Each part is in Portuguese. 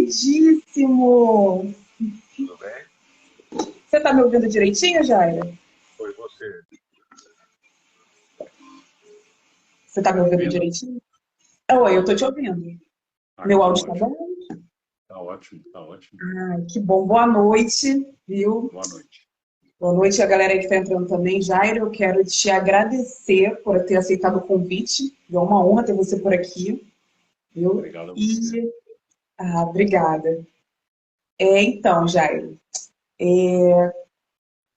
queridíssimo! Tudo bem? Você tá me ouvindo direitinho, Jaira? Foi você. Você tá me Tá me ouvindo ouvindo? direitinho? Oi, Tô eu tô te ouvindo. ouvindo. Ah, Meu então áudio tá ótimo. bom? Tá ótimo, tá ótimo. Ai, que bom. Boa noite, viu? Boa noite. Boa noite a galera aí que tá entrando também. Jaira, eu quero te agradecer por ter aceitado o convite. É uma honra ter você por aqui, viu? Obrigado a você. E... obrigada. Então, Jairo,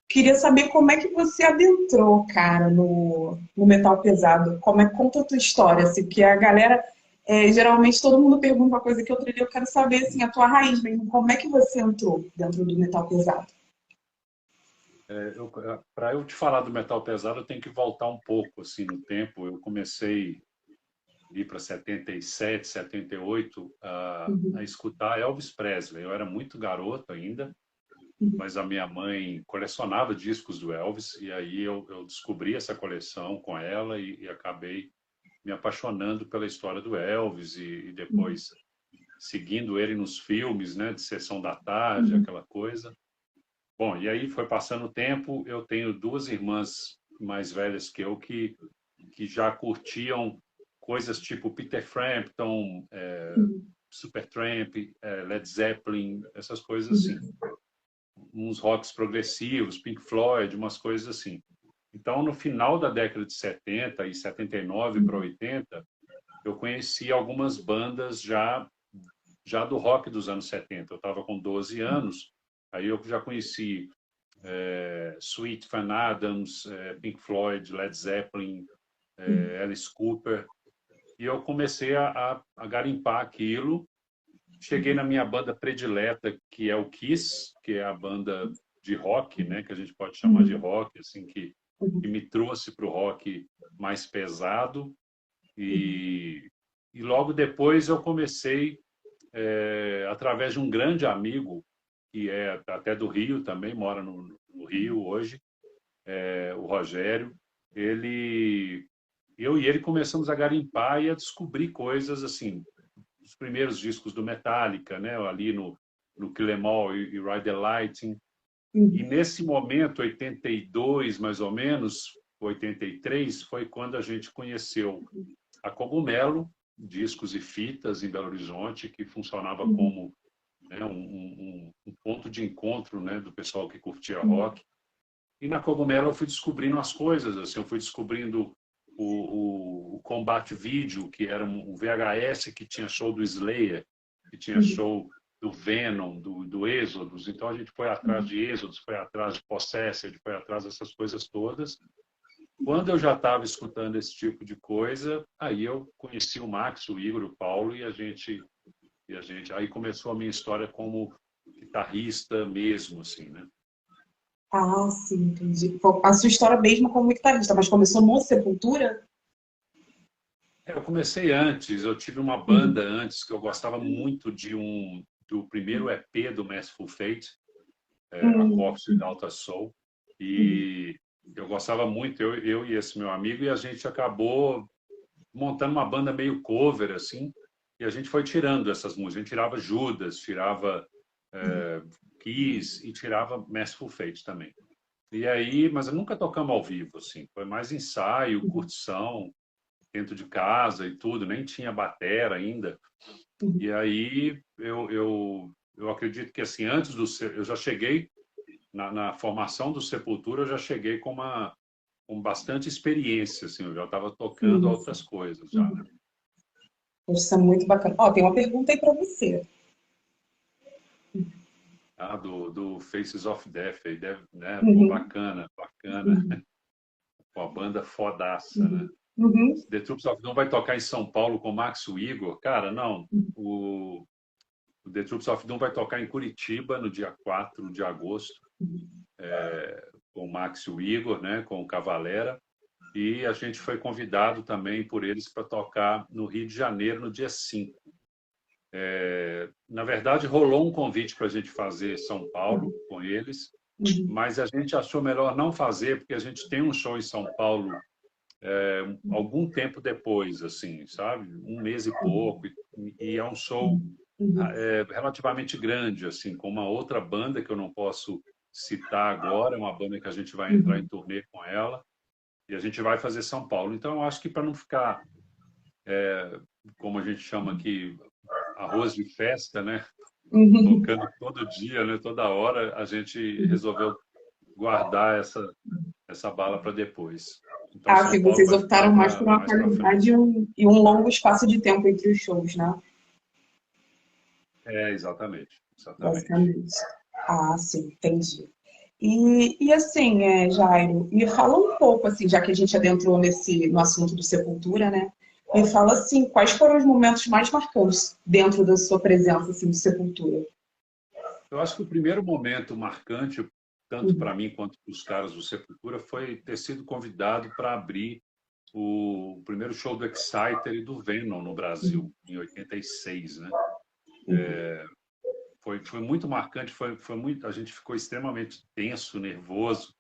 queria saber como é que você adentrou, cara, no metal pesado. Como é que conta a tua história, assim, porque a galera, geralmente todo mundo pergunta uma coisa que outra dia, eu quero saber, assim, a tua raiz mesmo. Como é que você entrou dentro do metal pesado? Para eu te falar do metal pesado, eu tenho que voltar um pouco assim no tempo. Eu comecei a ir para 77, 78 a Uhum, escutar Elvis Presley. Eu era muito garoto ainda, uhum, mas a minha mãe colecionava discos do Elvis e aí eu descobri essa coleção com ela e acabei me apaixonando pela história do Elvis e uhum, depois seguindo ele nos filmes, né, de sessão da tarde, uhum, aquela coisa. Bom, e aí foi passando o tempo, eu tenho duas irmãs mais velhas que eu que já curtiam coisas tipo Peter Frampton, uhum, Supertramp, Led Zeppelin, essas coisas assim. uhum, Uns rocks progressivos, Pink Floyd, umas coisas assim. Então, no final da década de 70 e 79 para uhum, 80, eu conheci algumas bandas já do rock dos anos 70. Eu estava com 12 anos, aí eu já conheci Sweet Van Adams, Pink Floyd, Led Zeppelin, uhum, Alice Cooper, e eu comecei a garimpar aquilo. Cheguei na minha banda predileta, que é o Kiss, que é a banda de rock, né, que a gente pode chamar de uhum, rock, assim, que uhum, me trouxe para o rock mais pesado. uhum, E logo depois eu comecei através de um grande amigo, que é até do Rio também, mora no Rio hoje, o Rogério. Ele, eu e ele começamos a garimpar e a descobrir coisas assim, os primeiros discos do Metallica, né, ali no Kill 'Em All e Ride the Lightning. E uhum, nesse momento, 82 mais ou menos, 83, foi quando a gente conheceu a Cogumelo, discos e fitas em Belo Horizonte, que funcionava uhum, como, né, um ponto de encontro, né, do pessoal que curtia uhum, rock. E na Cogumelo eu fui descobrindo as coisas, assim, eu fui descobrindo o Combat Video, que era um VHS que tinha show do Slayer, que tinha uhum, show do Venom, do Exodus. Então a gente foi atrás de Exodus, foi atrás de Possessed, foi atrás dessas coisas todas. Quando eu já estava escutando esse tipo de coisa, aí eu conheci o Max, o Igor, o Paulo e a gente aí começou a minha história como guitarrista mesmo, assim, né? sim, entendi. Pô, a sua história mesmo como guitarrista, mas começou no Sepultura? Eu comecei antes, eu tive uma banda Uhum, antes que eu gostava muito do primeiro EP do Merciful Fate, A uhum, Corpse Without a Soul, uhum, e eu gostava muito, eu e esse meu amigo, e a gente acabou montando uma banda meio cover, assim, e a gente foi tirando essas músicas. A gente tirava Judas, tirava Kiss e tirava Merciful Fate também. E aí, mas nunca tocamos ao vivo, assim, foi mais ensaio, uhum, curtição, dentro de casa e tudo, nem tinha batera ainda. uhum. E aí eu acredito que assim antes eu já cheguei na formação do Sepultura, eu já cheguei com bastante experiência, assim, eu já estava tocando Sim, outras sim. coisas já, né? Uhum. Isso é muito bacana. Ó, tem uma pergunta aí para você. Do Faces of Death, aí deve, né? Pô, Uhum, bacana, bacana. uhum, Pô, a banda fodaça, né? uhum, uhum, The Troops of Doom vai tocar em São Paulo com o Max e o Igor. Cara, não. O The Troops of Doom vai tocar em Curitiba no dia 4 de agosto, com o Max e o Igor, né? Com o Cavalera. E a gente foi convidado também por eles para tocar no Rio de Janeiro no dia 5. Na verdade, rolou um convite para a gente fazer São Paulo com eles, uhum, mas a gente achou melhor não fazer, porque a gente tem um show em São Paulo algum tempo depois, assim, sabe? Um mês e pouco, e é um show Uhum. relativamente grande, assim, com uma outra banda que eu não posso citar agora, é uma banda que a gente vai entrar em Uhum. turnê com ela, e a gente vai fazer São Paulo. Então, eu acho que para não ficar, como a gente chama aqui, arroz de festa, né? Uhum. Tocando todo dia, né? Toda hora, a gente Uhum. resolveu guardar essa bala para depois. Então, Ah, São sim, Paulo vocês vai ficar optaram mais por uma mais para qualidade frente. e um longo espaço de tempo entre os shows, né? Exatamente, exatamente. Basicamente. Ah, sim, entendi. E assim, Jairo, me fala um pouco, assim, já que a gente adentrou no assunto do Sepultura, né? Me fala, assim, quais foram os momentos mais marcantes dentro da sua presença, assim, do Sepultura? Eu acho que o primeiro momento marcante, tanto Uhum. para mim quanto para os caras do Sepultura, foi ter sido convidado para abrir o primeiro show do Exciter e do Venom no Brasil, em 86, né? Uhum. Foi muito marcante, foi muito, a gente ficou extremamente tenso, nervoso,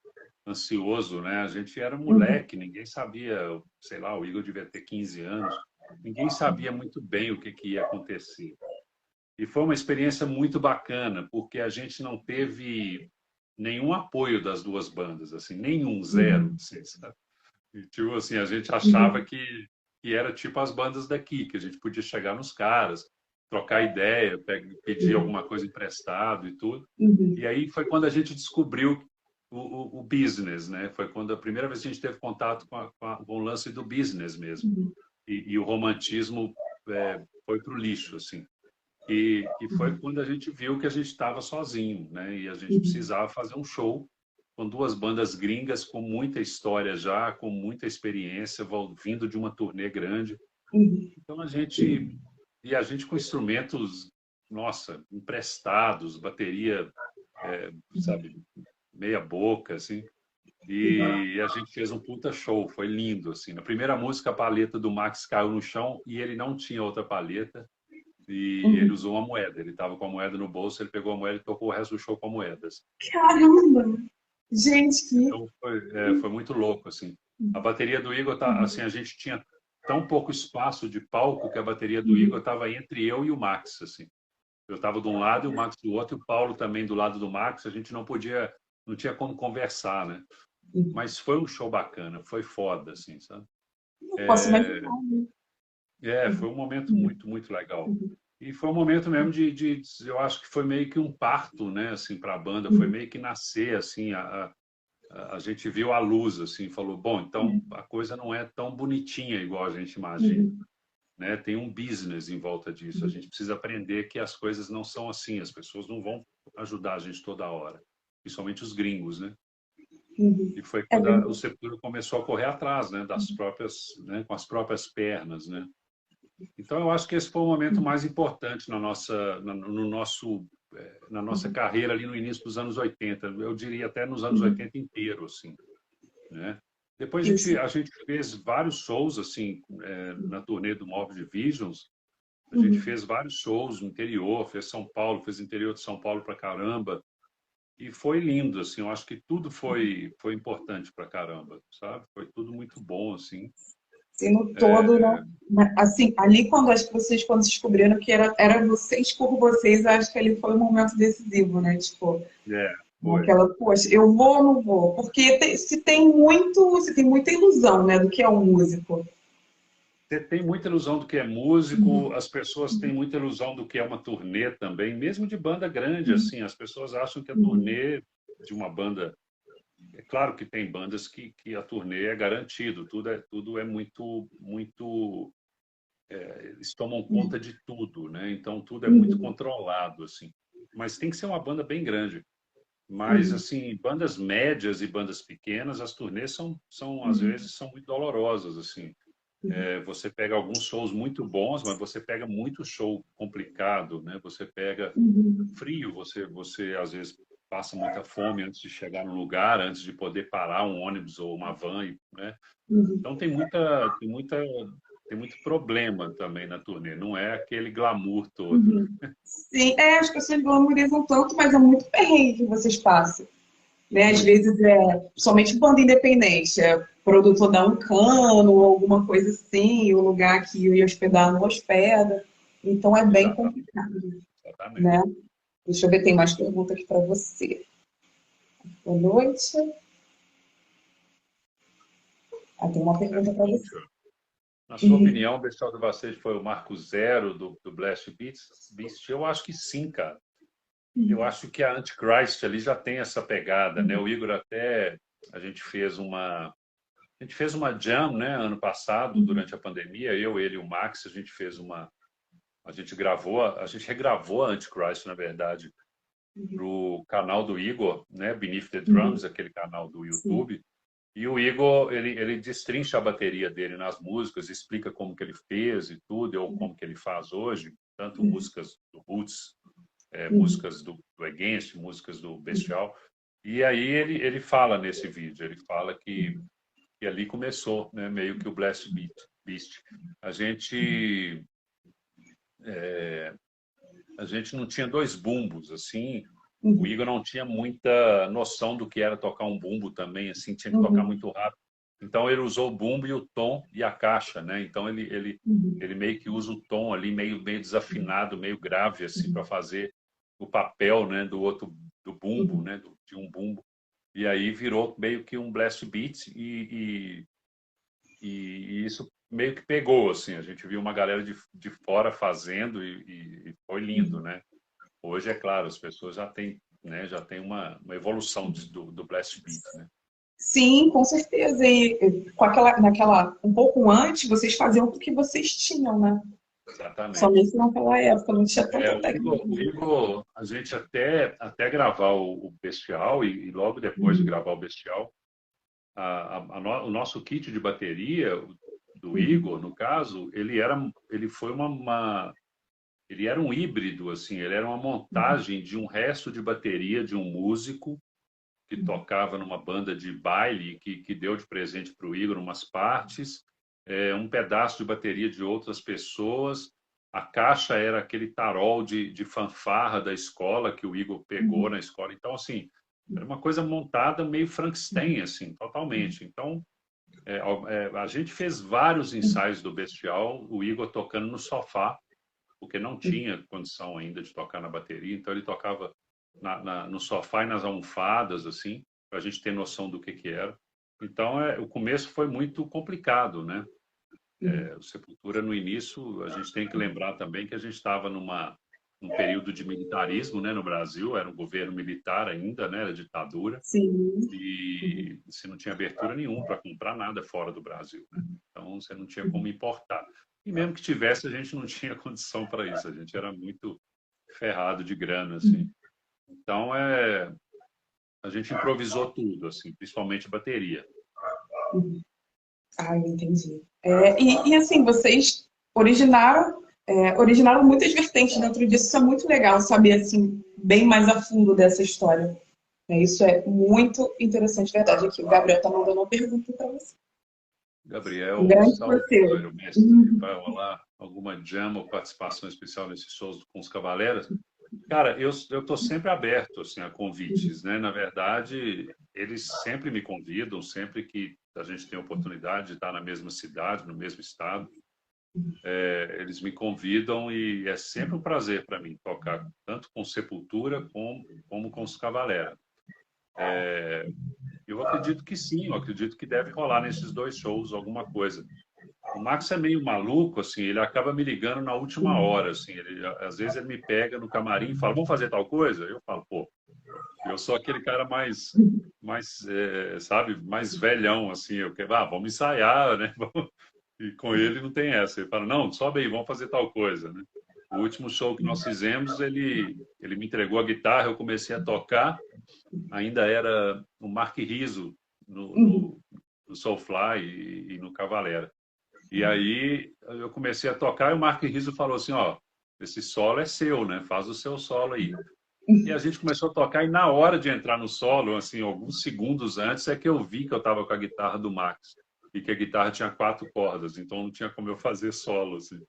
ansioso, né? A gente era Uhum. moleque, ninguém sabia, sei lá, o Igor devia ter 15 anos, ninguém sabia muito bem o que ia acontecer. E foi uma experiência muito bacana, porque a gente não teve nenhum apoio das duas bandas, assim, nenhum, zero, Uhum. assim, sabe? E, tipo assim, a gente achava Uhum. que era tipo as bandas daqui, que a gente podia chegar nos caras, trocar ideia, pedir Uhum. alguma coisa emprestado e tudo. Uhum. E aí foi quando a gente descobriu o business, né? Foi quando a primeira vez que a gente teve contato com o lance do business mesmo. Uhum. E o romantismo foi para o lixo, assim. E foi Uhum. quando a gente viu que a gente estava sozinho, né? E a gente Uhum. precisava fazer um show com duas bandas gringas com muita história já, com muita experiência, vindo de uma turnê grande. Uhum. Então a gente com instrumentos, nossa, emprestados, bateria, sabe, meia boca, assim. E a gente fez um puta show, foi lindo, assim. Na primeira música, a palheta do Max caiu no chão e ele não tinha outra palheta. E ele Uhum. usou uma moeda. Ele estava com a moeda no bolso, ele pegou a moeda e tocou o resto do show com moedas. Caramba! Gente, que... Então foi muito louco, assim. A bateria do Igor tá, assim, a gente tinha tão pouco espaço de palco que a bateria do Igor Uhum. estava entre eu e o Max, assim. Eu estava de um lado e o Max do outro, e o Paulo também do lado do Max. A gente não tinha como conversar, né? Uhum. Mas foi um show bacana, foi foda, assim, sabe? Não posso imaginar, né? Foi Uhum. um momento Uhum. muito, muito legal. Uhum. E foi um momento mesmo eu acho que foi meio que um parto, né, assim, para a banda, foi Uhum. meio que nascer, assim, a gente viu a luz, assim, falou, bom, então a coisa não é tão bonitinha igual a gente imagina, Uhum. né? Tem um business em volta disso. A Uhum. gente precisa aprender que as coisas não são assim, as pessoas não vão ajudar a gente toda hora, principalmente os gringos, né? Uhum. E foi É quando o verdade. Sepultura começou a correr atrás, né, né, com as próprias pernas, né? Então, eu acho que esse foi o momento mais importante na nossa Uhum. carreira ali no início dos anos 80. Eu diria até nos anos Uhum. 80 inteiro, assim, né? Depois Isso. a gente fez vários shows, assim, na turnê do Morbid Visions. A gente Uhum. fez vários shows no interior, fez São Paulo, fez interior de São Paulo pra caramba. E foi lindo, assim, eu acho que tudo foi importante pra caramba, sabe? Foi tudo muito bom, assim. Assim, no todo, né? Assim, ali quando acho que vocês quando descobriram que era vocês por vocês, acho que ali foi um momento decisivo, né? Tipo, É, foi. aquela, poxa, eu vou ou não vou? Porque se tem muita ilusão, né, do que é um músico. Você tem muita ilusão do que é músico, Uhum. as pessoas têm muita ilusão do que é uma turnê também, mesmo de banda grande, Uhum. assim, as pessoas acham que a Uhum. turnê de uma banda, é claro que tem bandas que a turnê é garantido, tudo é muito, eles tomam conta de tudo, né? Então tudo é muito Uhum. controlado, assim. Mas tem que ser uma banda bem grande. Mas, Uhum. assim, bandas médias e bandas pequenas, as turnês às Uhum. vezes, são muito dolorosas, assim. Você pega alguns shows muito bons, mas você pega muito show complicado, né? Você pega Uhum. frio, você às vezes passa muita fome antes de chegar no lugar, antes de poder parar um ônibus ou uma van, né? Uhum. Então tem muito problema também na turnê, não é aquele glamour todo, né? Uhum. Sim, as pessoas glamorizam tanto, mas é muito perrengue que vocês passam. Né? Às Muito. vezes somente banda independente, produtor dá um cano ou alguma coisa assim, e o lugar que eu ia hospedar não hospeda. Então é bem Exatamente. complicado, Exatamente. né? Deixa eu ver, tem mais pergunta aqui para você. Boa noite. Tem uma pergunta para você. Na sua opinião, o Bestial do Bastante foi o marco zero do Blast Beast? Eu acho que sim, cara. Eu acho que a Antichrist ali já tem essa pegada, né? O Igor até a gente fez uma jam, né, ano passado durante a pandemia, eu, ele e o Max, a gente regravou a Antichrist, na verdade, pro canal do Igor, né, Beneath the Drums, aquele canal do Sim. YouTube. E o Igor, ele destrincha a bateria dele nas músicas, explica como que ele fez e tudo, ou como que ele faz hoje, tanto músicas do Roots, músicas do Against, músicas do Bestial. E aí ele fala nesse vídeo, ele fala que ali começou, né, meio que o Blast Beast. A gente, a gente não tinha dois bumbos, assim, o Igor não tinha muita noção do que era tocar um bumbo também, assim, tinha que tocar muito rápido. Então ele usou o bumbo e o tom e a caixa, né? Então ele meio que usa o tom ali meio desafinado, meio grave assim para fazer o papel, né, do bumbo, né, de um bumbo. E aí virou meio que um blast beat e isso meio que pegou assim. A gente viu uma galera de fora fazendo e foi lindo, né? Hoje, é claro, as pessoas já têm uma evolução do blast beat, né? Sim, com certeza. E com um pouco antes, vocês faziam o que vocês tinham, né? Exatamente. Somente naquela época, não tinha tanta O tecnologia. Igor, a gente até gravar o Bestial e logo depois de gravar o Bestial, o nosso kit de bateria do Igor, no caso, ele era um híbrido, assim, ele era uma montagem de um resto de bateria de um músico que tocava numa banda de baile, que deu de presente para o Igor umas partes, um pedaço de bateria de outras pessoas. A caixa era aquele tarol de fanfarra da escola que o Igor pegou na escola. Então, assim, era uma coisa montada meio Frankenstein, assim, totalmente. Então, a gente fez vários ensaios do Bestial, o Igor tocando no sofá, porque não tinha condição ainda de tocar na bateria, então ele tocava no sofá e nas almofadas, assim, para a gente ter noção do que era. Então, o começo foi muito complicado, né? O Sepultura, no início, a gente tem que lembrar também que a gente estava num período de militarismo, né, no Brasil, era um governo militar ainda, né, era ditadura, Sim. e você não tinha abertura nenhuma para comprar nada fora do Brasil, né? Então, você não tinha como importar. E mesmo que tivesse, a gente não tinha condição para isso, a gente era muito ferrado de grana, assim. Então, a gente improvisou tudo, assim, principalmente bateria. Ah, eu entendi. Assim, vocês originaram muitas vertentes dentro disso. Isso é muito legal saber assim, bem mais a fundo dessa história. Isso é muito interessante, verdade. Aqui, o Gabriel está mandando uma pergunta para você. Um Gabriel, grande salve, parceiro. velho mestre. Vai rolar alguma jam ou participação especial nesses shows com os Cavaleiros? Cara, eu estou sempre aberto assim, a convites, né? Na verdade, eles sempre me convidam, sempre que a gente tem a oportunidade de estar na mesma cidade, no mesmo estado, eles me convidam e é sempre um prazer para mim tocar tanto com Sepultura como com os Cavaleiros. Eu acredito que sim, eu acredito que deve rolar nesses dois shows alguma coisa. O Max é meio maluco, assim, ele acaba me ligando na última hora, assim, às vezes ele me pega no camarim e fala, vamos fazer tal coisa? Eu falo, pô, eu sou aquele cara sabe, mais velhão, assim, eu quero, vamos ensaiar, né? E com ele não tem essa. Ele fala, não, sobe aí, vamos fazer tal coisa, né? O último show que nós fizemos, ele me entregou a guitarra, eu comecei a tocar, ainda era o Mark Rizzo no Soulfly e no Cavalera. E aí eu comecei a tocar e o Mark Rizzo falou assim, ó, esse solo é seu, né? Faz o seu solo aí. E a gente começou a tocar e na hora de entrar no solo, assim, alguns segundos antes, é que eu vi que eu estava com a guitarra do Max e que a guitarra tinha 4 cordas, então não tinha como eu fazer solo, assim.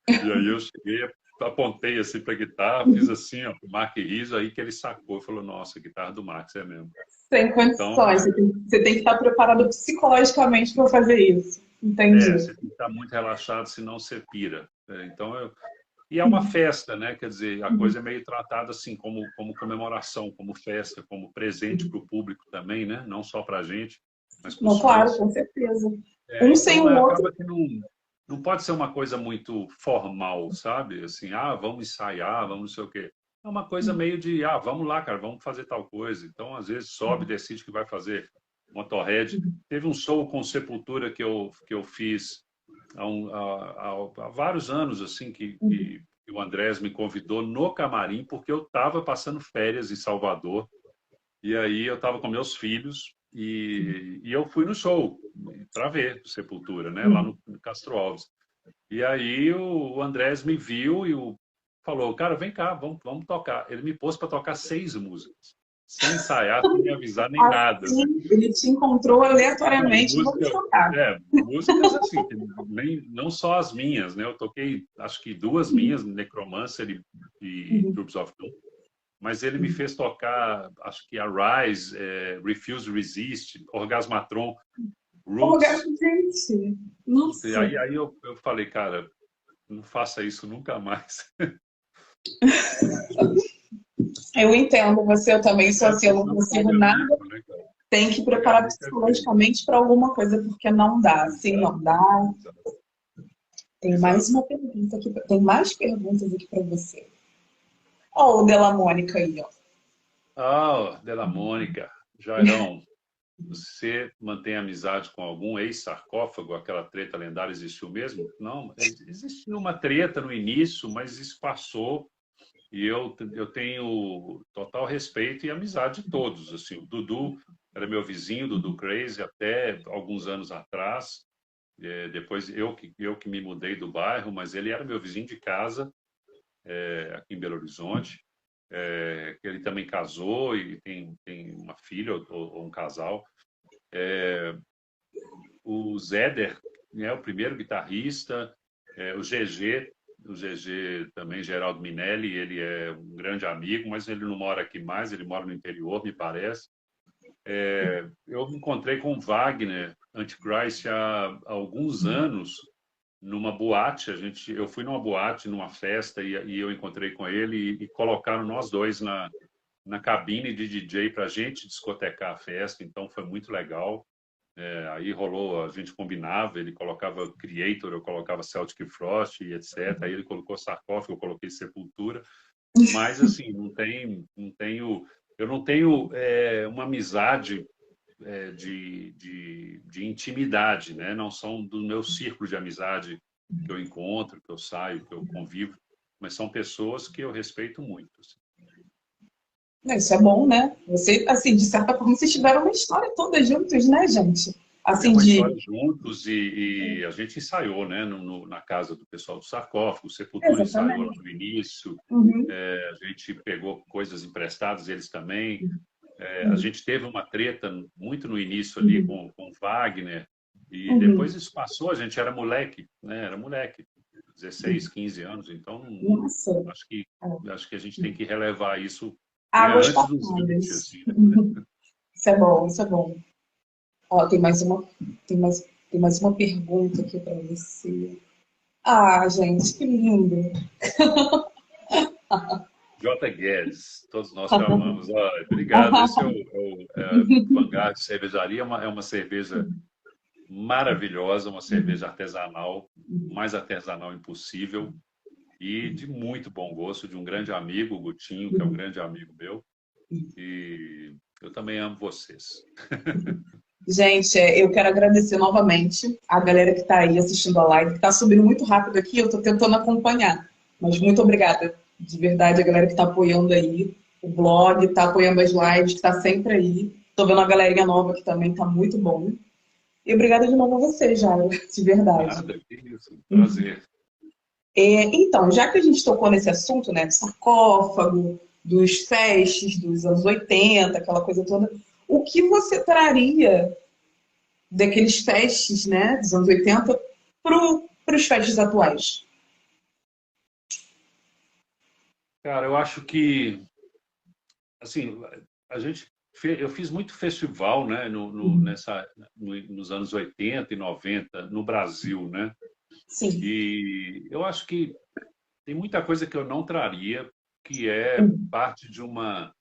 E aí eu cheguei, apontei assim para a guitarra, fiz assim, ó, o Mark Rizzo, aí que ele sacou e falou, nossa, a guitarra do Max é mesmo. Sem Então, condições. Você tem que estar preparado psicologicamente para fazer isso. Entendi. você tem que estar muito relaxado, senão você pira. Então, E é uma festa, né? Quer dizer, a coisa é meio tratada assim, como comemoração, como festa, como presente para o público também, né? Não só para a gente, mas para Não, os claro, fãs. com certeza. Um sem Então, o outro. acaba que não pode ser uma coisa muito formal, sabe? Assim, vamos ensaiar, vamos não sei o quê. É uma coisa meio de, vamos lá, cara, vamos fazer tal coisa. Então, às vezes, sobe, decide que vai fazer Motorhead. Teve um show com Sepultura que eu fiz há vários anos, assim, que o Andrés me convidou no camarim, porque eu estava passando férias em Salvador. E aí eu estava com meus filhos e eu fui no show para ver Sepultura, né? Lá no Castro Alves. E aí o Andrés me viu e falou, cara, vem cá, vamos tocar. Ele me pôs para tocar 6 músicas, sem ensaiar, sem me avisar nem nada. Assim, ele te encontrou Não, aleatoriamente, vamos tocar. músicas assim, que não só as minhas, né? Eu toquei, acho que 2 minhas, Necromancer e Troops of Doom. Mas ele me fez tocar, acho que Arise, Refuse Resist, Orgasmatron, Roots. Gente, E nossa. aí eu falei, cara, não faça isso nunca mais. Eu entendo você, eu também sou assim, eu não Não consigo nada, cabe-amigo, né, cara? tem que preparar Cabe-amigo é feio. psicologicamente para alguma coisa, porque não dá, assim, Exato, não dá. exato, Tem mais exato. uma pergunta aqui, tem mais perguntas aqui para você. Ó, o Della Mônica aí, ó. Della Mônica, Jairão, você mantém amizade com algum ex-sarcófago? Aquela treta lendária existiu mesmo? Não, existiu uma treta no início, mas isso passou. E eu tenho total respeito e amizade de todos. Assim, o Dudu era meu vizinho, Dudu Crazy, até alguns anos atrás. Depois eu que me mudei do bairro, mas ele era meu vizinho de casa, aqui em Belo Horizonte. Ele também casou e tem uma filha ou um casal. O Zéder, né, o primeiro guitarrista, o GG também, Geraldo Minelli, ele é um grande amigo, mas ele não mora aqui mais, ele mora no interior, me parece. Eu me encontrei com o Wagner Antichrist há alguns anos numa boate. Eu fui numa boate, numa festa, e eu encontrei com ele e colocaram nós dois na cabine de DJ para a gente discotecar a festa, então foi muito legal. Aí rolou, a gente combinava, ele colocava Creator, eu colocava Celtic Frost e etc. Aí ele colocou Sarcófago, eu coloquei Sepultura. Mas, assim, eu não tenho uma amizade de intimidade, né? Não são do meu círculo de amizade que eu encontro, que eu saio, que eu convivo, mas são pessoas que eu respeito muito. Assim. Isso é bom, né? Você, assim, de certa forma, vocês tiveram uma história toda juntos, né, gente? É Assim, uma de... história juntos e a gente ensaiou, né, na casa do pessoal do Sarcófago, o Sepultura ensaiou lá Exatamente. no início, Uhum, a gente pegou coisas emprestadas, eles também. A gente teve uma treta muito no início ali uhum, com o Wagner e depois uhum. isso passou, a gente era moleque, né, era moleque, 16, 15 anos, então Nossa, acho que, acho que a gente tem que relevar isso águas antes dos 20, passadas. assim, né? Isso é bom, isso é bom. Ó, tem mais, tem mais uma pergunta aqui para você. Ah, gente, que lindo. J. Guedes, todos nós te amamos. Obrigado. Esse é o Vanguard Cervejaria, é uma cerveja maravilhosa, uma cerveja artesanal, mais artesanal impossível e de muito bom gosto, de um grande amigo, o Gutinho, que é um grande amigo meu. E eu também amo vocês. Gente, eu quero agradecer novamente a galera que está aí assistindo a live, que está subindo muito rápido aqui, eu estou tentando acompanhar. Mas muito obrigada, de verdade, a galera que está apoiando aí o blog, está apoiando as lives, que está sempre aí. Estou vendo a galerinha nova que também está muito bom. E obrigada de novo a você, Jara, de verdade. Nada, que isso. Prazer. Então, já que a gente tocou nesse assunto, né, do sarcófago, dos festes dos anos 80, aquela coisa toda, o que você traria daqueles festes, né, dos anos 80 para os festes atuais? Cara, eu acho que, assim, eu fiz muito festival, né, nos anos 80 e 90 no Brasil, né? Sim. E eu acho que tem muita coisa que eu não traria, que é parte de uma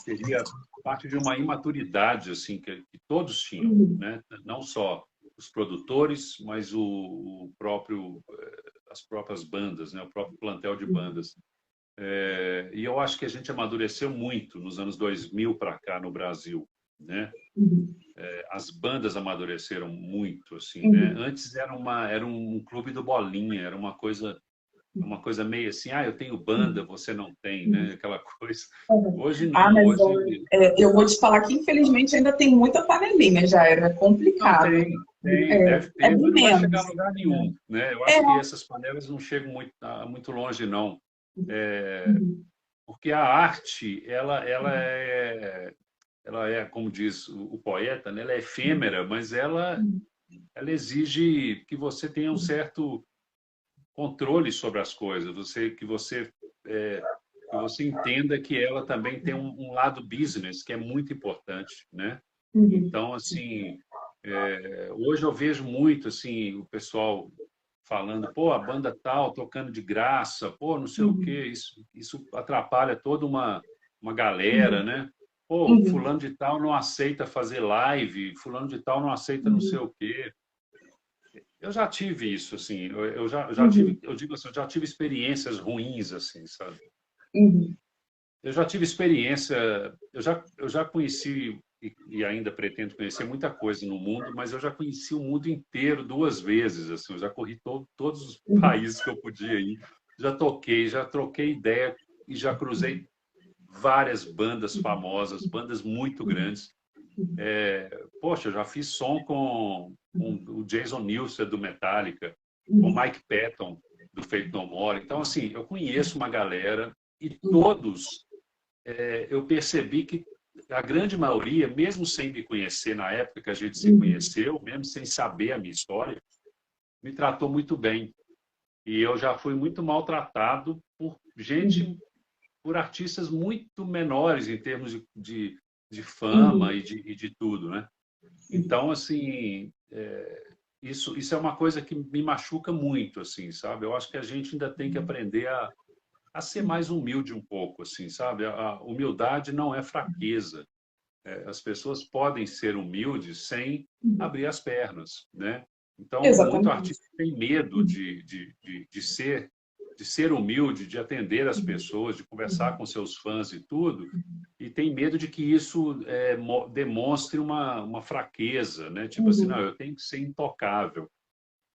seria parte de uma imaturidade assim que todos tinham, né? Não só os produtores, mas o próprio as próprias bandas, né? O próprio plantel de bandas. E eu acho que a gente amadureceu muito nos anos 2000 para cá no Brasil, né? As bandas amadureceram muito, assim, né? Antes era um clube do bolinha, era uma coisa meio assim, eu tenho banda, você não tem, né? Aquela coisa. Hoje não, Mas hoje eu vou te falar que infelizmente ainda tem muita panelinha, já era não complicado. deve É ter, bem mas não vai chegar a menos. lugar nenhum, né? Eu É. acho que essas panelas não chegam muito longe, não. Porque a arte, ela é, como diz o poeta, né? Ela é efêmera, mas ela exige que você tenha um certo controle sobre as coisas, que você entenda que ela também tem um lado business que é muito importante, né? Então, assim, hoje eu vejo muito assim o pessoal falando, pô, a banda tal tocando de graça, pô, não sei o quê, isso atrapalha toda uma galera, né? Pô, fulano de tal não aceita fazer live, fulano de tal não aceita não sei o quê. Eu já tive isso, assim, eu já tive, eu digo assim, eu já tive experiências ruins, assim, sabe? Eu já tive experiência, eu já conheci e ainda pretendo conhecer muita coisa no mundo, mas eu já conheci o mundo inteiro 2 vezes, assim, eu já corri todos os países que eu podia ir, já toquei, já troquei ideia e já cruzei várias bandas famosas, bandas muito grandes. Poxa, eu já fiz som com o Jason Newsted do Metallica, com o Mike Patton do Faith No More. Então, assim, eu conheço uma galera e todos eu percebi que a grande maioria, mesmo sem me conhecer na época que a gente se conheceu, mesmo sem saber a minha história, me tratou muito bem. E eu já fui muito maltratado por gente, por artistas muito menores em termos de fama e de tudo, né? Então, assim, isso é uma coisa que me machuca muito, assim, sabe? Eu acho que a gente ainda tem que aprender a ser mais humilde um pouco, assim, sabe? A humildade não é fraqueza. As pessoas podem ser humildes sem abrir as pernas, né? Então, muito Exatamente. artista tem medo de ser humilde, de atender as pessoas, de conversar com seus fãs e tudo, e tem medo de que isso demonstre uma fraqueza, né? Tipo assim, não, eu tenho que ser intocável.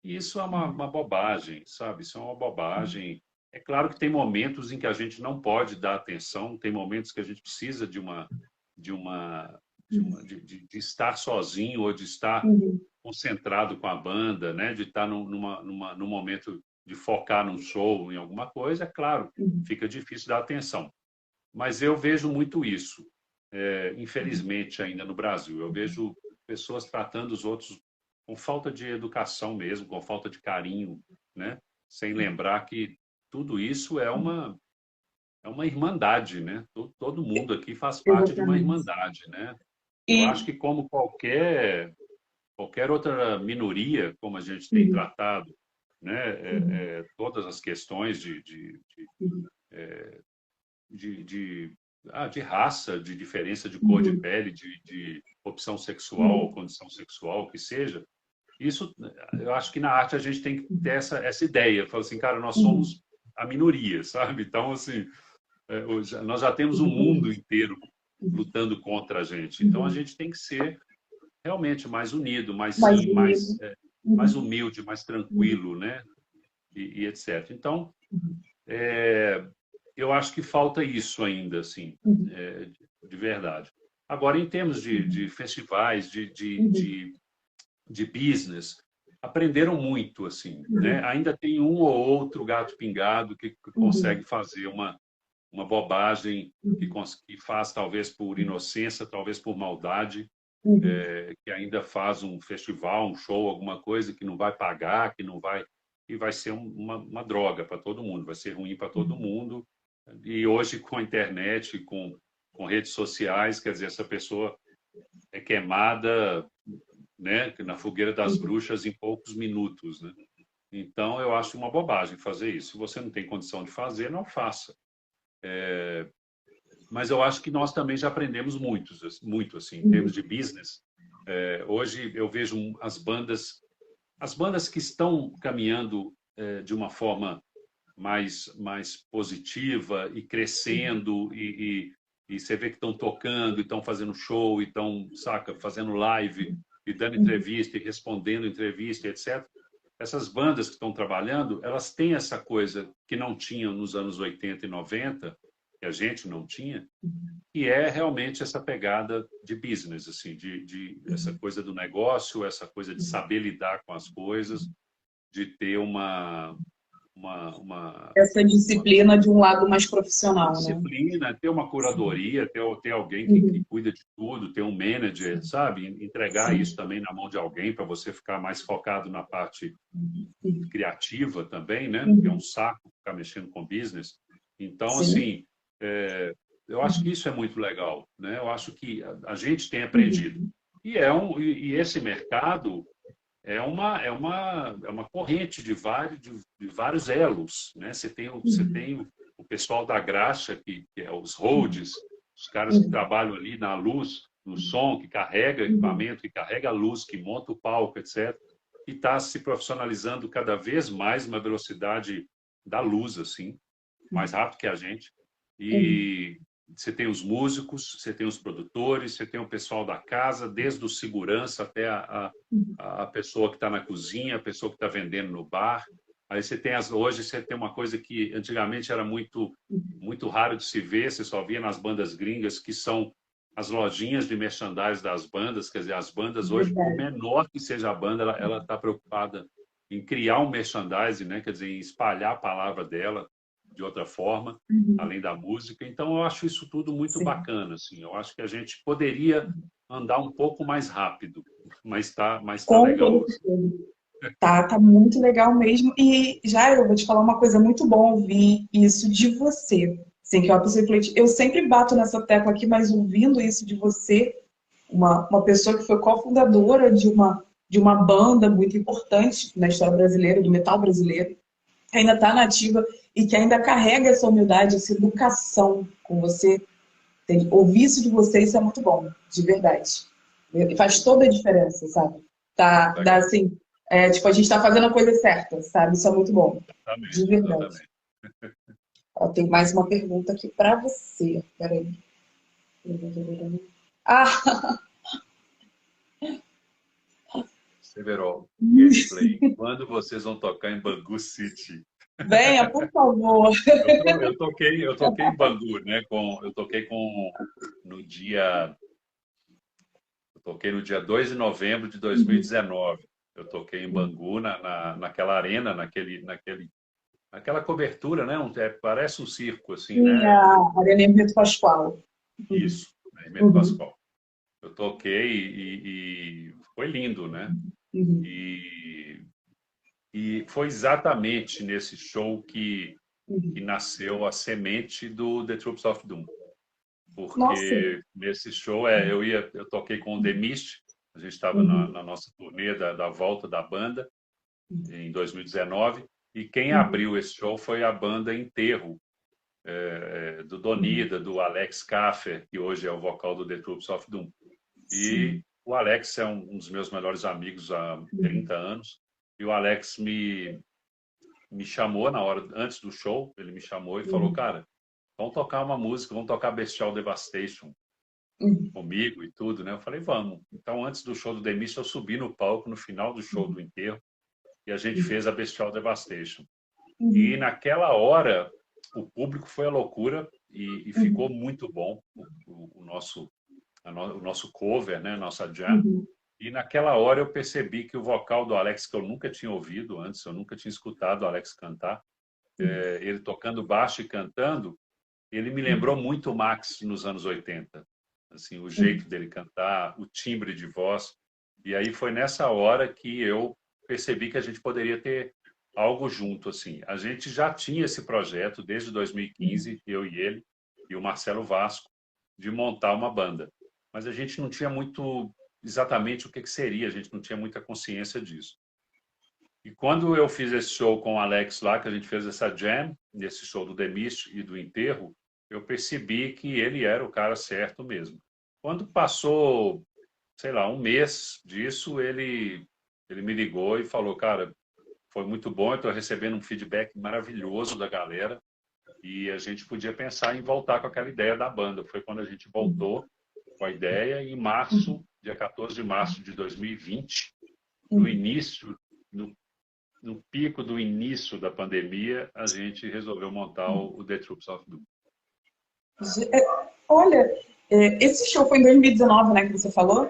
E isso é uma bobagem, sabe? Isso é uma bobagem. É claro que tem momentos em que a gente não pode dar atenção, tem momentos que a gente precisa de uma de estar sozinho ou de estar concentrado com a banda, né? De estar num momento de focar num show, em alguma coisa, é claro, fica difícil dar atenção. Mas eu vejo muito isso, infelizmente, ainda no Brasil. Eu vejo pessoas tratando os outros com falta de educação mesmo, com falta de carinho, né? Sem lembrar que tudo isso é uma irmandade, né? Todo mundo aqui faz parte de uma Exatamente. irmandade, né? Eu acho E que como qualquer outra minoria, como a gente tem tratado, né? Todas as questões de raça, de diferença de cor de pele, de opção sexual ou condição sexual, o que seja. Isso, eu acho que na arte a gente tem que ter essa ideia. Fala assim, cara, nós somos a minoria, sabe? Então, assim, nós já temos o mundo inteiro lutando contra a gente. Então, a gente tem que ser realmente mais unido, mais mais sim, unido. mais humilde, mais tranquilo, né? E etc. Então, eu acho que falta isso ainda, assim, de verdade. Agora, em termos de festivais, de business, aprenderam muito, assim, né? Ainda tem um ou outro gato pingado que consegue fazer uma bobagem, que faz talvez por inocência, talvez por maldade, que ainda faz um festival, um show, alguma coisa que não vai pagar, que não vai, e vai ser uma droga para todo mundo, vai ser ruim para todo mundo. E hoje com a internet, com redes sociais, quer dizer, essa pessoa é queimada, né, na fogueira das bruxas em poucos minutos, né? Então, eu acho uma bobagem fazer isso. Se você não tem condição de fazer, não faça. Mas eu acho que nós também já aprendemos muito assim, em termos de business. Hoje eu vejo as bandas que estão caminhando de uma forma mais positiva e crescendo e você vê que estão tocando, e estão fazendo show, e estão, saca, fazendo live e dando entrevista e respondendo entrevista, etc. Essas bandas que estão trabalhando, elas têm essa coisa que não tinham nos anos 80 e 90, que a gente não tinha, que é realmente essa pegada de business, assim, essa coisa do negócio, essa coisa de saber lidar com as coisas, de ter Essa disciplina de um lado mais profissional, né? disciplina, ter uma curadoria, ter alguém que cuida de tudo, ter um manager, sabe? Entregar Sim. isso também na mão de alguém para você ficar mais focado na parte criativa também, né? Que é um saco ficar mexendo com business. Então, Sim. assim, eu acho que isso é muito legal, né? Eu acho que a gente tem aprendido. E esse mercado é uma corrente de vários elos, né? Você tem o pessoal da graxa, que é os roadies, os caras que trabalham ali na luz, no som, que carrega equipamento, que carrega a luz, que monta o palco, etc. E está se profissionalizando cada vez mais na velocidade da luz, assim, mais rápido que a gente. E você tem os músicos, você tem os produtores, você tem o pessoal da casa, desde o segurança até a pessoa que está na cozinha, a pessoa que está vendendo no bar. Aí hoje você tem uma coisa que antigamente era muito raro de se ver, você só via nas bandas gringas, que são as lojinhas de merchandise das bandas. Quer dizer, as bandas hoje, por Verdade. menor que seja a banda, ela está preocupada em criar um merchandise, né? Quer dizer, em espalhar a palavra dela de outra forma, além da música. Então, eu acho isso tudo muito Sim. bacana, assim. Eu acho que a gente poderia andar um pouco mais rápido, mas tá Com legal, todo assim. certeza. Tá muito legal mesmo. E já eu vou te falar uma coisa muito bom ouvir isso de você. Assim, que é uma pessoa que eu sempre bato nessa tecla aqui, mas ouvindo isso de você, uma pessoa que foi cofundadora de uma banda muito importante na história brasileira, do metal brasileiro, que ainda está nativa e que ainda carrega essa humildade, essa educação com você. Ouvir isso de você, isso é muito bom, de verdade. Faz toda a diferença, sabe? Dá Legal. assim, tipo, a gente tá fazendo a coisa certa, sabe? Isso é muito bom, de Exatamente, verdade. exatamente. Ó, tem mais uma pergunta aqui para você. Peraí. Ah, Severo, gameplay. Quando vocês vão tocar em Bangu City? venha, por favor. Eu toquei em Bangu, né? No dia, eu toquei no dia 2 de novembro de 2019. Eu toquei em Bangu, naquela arena, naquela cobertura, né? Parece um circo, assim, Sim, né? a Arena Hermeto Pascoal. Isso, né? Hermeto Uhum, Pascoal. Eu toquei e foi lindo, né? uhum, E foi exatamente nesse show que uhum. nasceu a semente do The Troops of Doom. Nossa. Porque nesse show eu toquei com o The Mist, a gente estava Uhum, na nossa turnê da volta da banda em 2019, e quem uhum, abriu esse show foi a banda Enterro, do uhum. Donida, do Alex Kaffer, que hoje é o vocal do The Troops of Doom. E Sim. o Alex é um dos meus melhores amigos há 30 anos, e o Alex me chamou na hora, antes do show, ele me chamou e falou, Uhum, cara, vamos tocar uma música, vamos tocar Bestial Devastation uhum, comigo e tudo, né? Eu falei, vamos. Então, antes do show do The Mist, eu subi no palco, no final do show do enterro, e a gente fez a Bestial Devastation. E uhum, naquela hora, o público foi à loucura e ficou uhum, muito bom o nosso cover, né? Nossa jam. uhum, E naquela hora eu percebi que o vocal do Alex, que eu nunca tinha ouvido antes, eu nunca tinha escutado o Alex cantar, ele tocando baixo e cantando, ele me lembrou muito o Max nos anos 80. Assim, o uhum, jeito dele cantar, o timbre de voz. E aí foi nessa hora que eu percebi que a gente poderia ter algo junto, assim. A gente já tinha esse projeto desde 2015, eu e ele, e o Marcelo Vasco, de montar uma banda. Mas a gente não tinha muito exatamente o que seria, a gente não tinha muita consciência disso. E quando eu fiz esse show com o Alex lá, que a gente fez essa jam, nesse show do The Mist e do Enterro, eu percebi que ele era o cara certo mesmo. Quando passou, sei lá, um mês disso, ele me ligou e falou, cara, foi muito bom, eu estou recebendo um feedback maravilhoso da galera e a gente podia pensar em voltar com aquela ideia da banda. Foi quando a gente voltou com a ideia em março, dia 14 de março de 2020, no início, no pico do início da pandemia, a gente resolveu montar o The Troops of Doom. Olha, esse show foi em 2019, né, que você falou?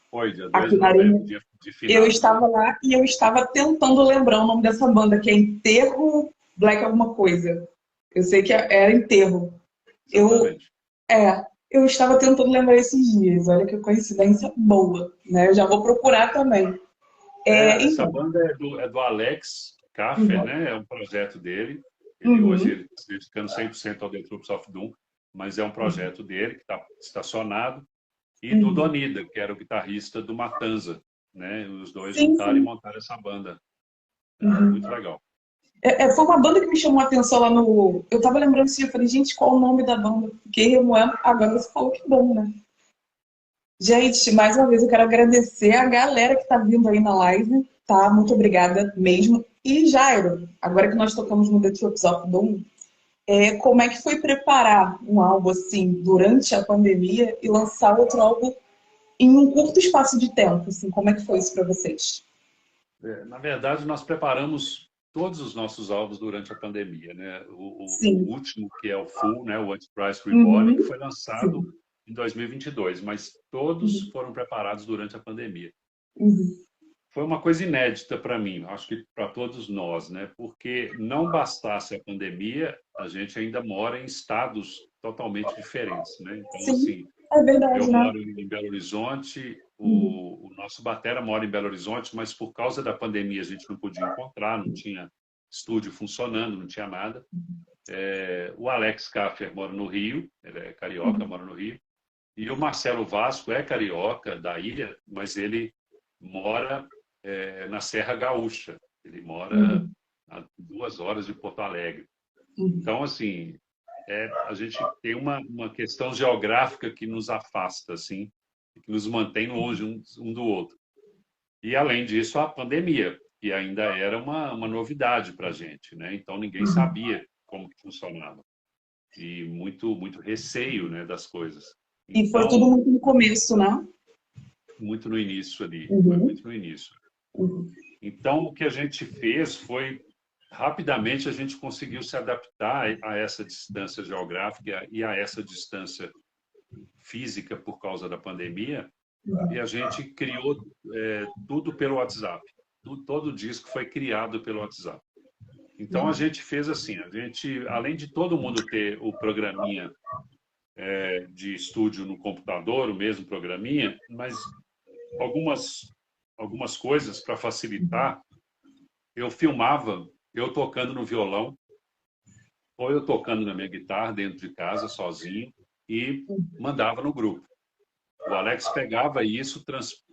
Foi, dia 2 Aqui de na Arena. novembro, dia de Eu finados. estava lá e eu estava tentando lembrar o nome dessa banda, que é Enterro Black alguma coisa. Eu sei que era Enterro. Eu, Exatamente. eu estava tentando lembrar esses dias. Olha que coincidência boa, né? Eu já vou procurar também. Essa Então. banda é do Alex Kaffer, Uhum. né? É um projeto dele. Ele hoje Uhum. ele está se dedicando 100% ao The Troops of Doom, mas é um projeto dele que está estacionado. E do Uhum. Donida, que era o guitarrista do Matanza, né? Os dois Sim, juntaram e sim. montaram essa banda. Muito Uhum. legal. Foi uma banda que me chamou a atenção lá no. Eu tava lembrando assim, eu falei, gente, qual o nome da banda? Porque agora você falou que bom, né? Gente, mais uma vez eu quero agradecer a galera que tá vindo aí na live, tá? Muito obrigada mesmo. E Jairo, agora que nós tocamos no The Troops of Doom, como é que foi preparar um álbum assim durante a pandemia e lançar outro álbum em um curto espaço de tempo? Assim, como é que foi isso para vocês? Na verdade, nós preparamos todos os nossos álbuns durante a pandemia, né? O Sim. último, que é o Full, né? O Antichrist Reborn, que Uhum. foi lançado Sim. em 2022, mas todos Uhum. foram preparados durante a pandemia. Uhum. Foi uma coisa inédita para mim, acho que para todos nós, né? Porque não bastasse a pandemia, a gente ainda mora em estados totalmente diferentes, né? Então, Sim, assim, é eu verdade, né? moro em Belo Horizonte, Uhum. o nosso batera mora em Belo Horizonte, mas por causa da pandemia a gente não podia encontrar, não tinha estúdio funcionando, não tinha nada. O Alex Kaffer mora no Rio, ele é carioca, Uhum. mora no Rio. E o Marcelo Vasco é carioca, da ilha, mas ele mora na Serra Gaúcha. Ele mora Uhum. a 2 horas de Porto Alegre. Uhum. Então, assim, a gente tem uma questão geográfica que nos afasta, assim, que nos mantém longe um do outro. E, além disso, a pandemia, que ainda era uma novidade para a gente, né? Então, ninguém Uhum. sabia como que funcionava. E muito receio, né, das coisas. E foi tudo Então, muito no começo, né? muito no início ali, foi Uhum. muito no início. Uhum. Então, o que a gente fez foi, rapidamente, a gente conseguiu se adaptar a essa distância geográfica e a essa distância física por causa da pandemia, e a gente criou tudo pelo WhatsApp. Todo o disco foi criado pelo WhatsApp. Então, a gente fez assim, a gente, além de todo mundo ter o programinha de estúdio no computador, o mesmo programinha, mas algumas coisas para facilitar. Eu filmava eu tocando no violão, ou eu tocando na minha guitarra dentro de casa, sozinho, e mandava no grupo. O Alex pegava isso,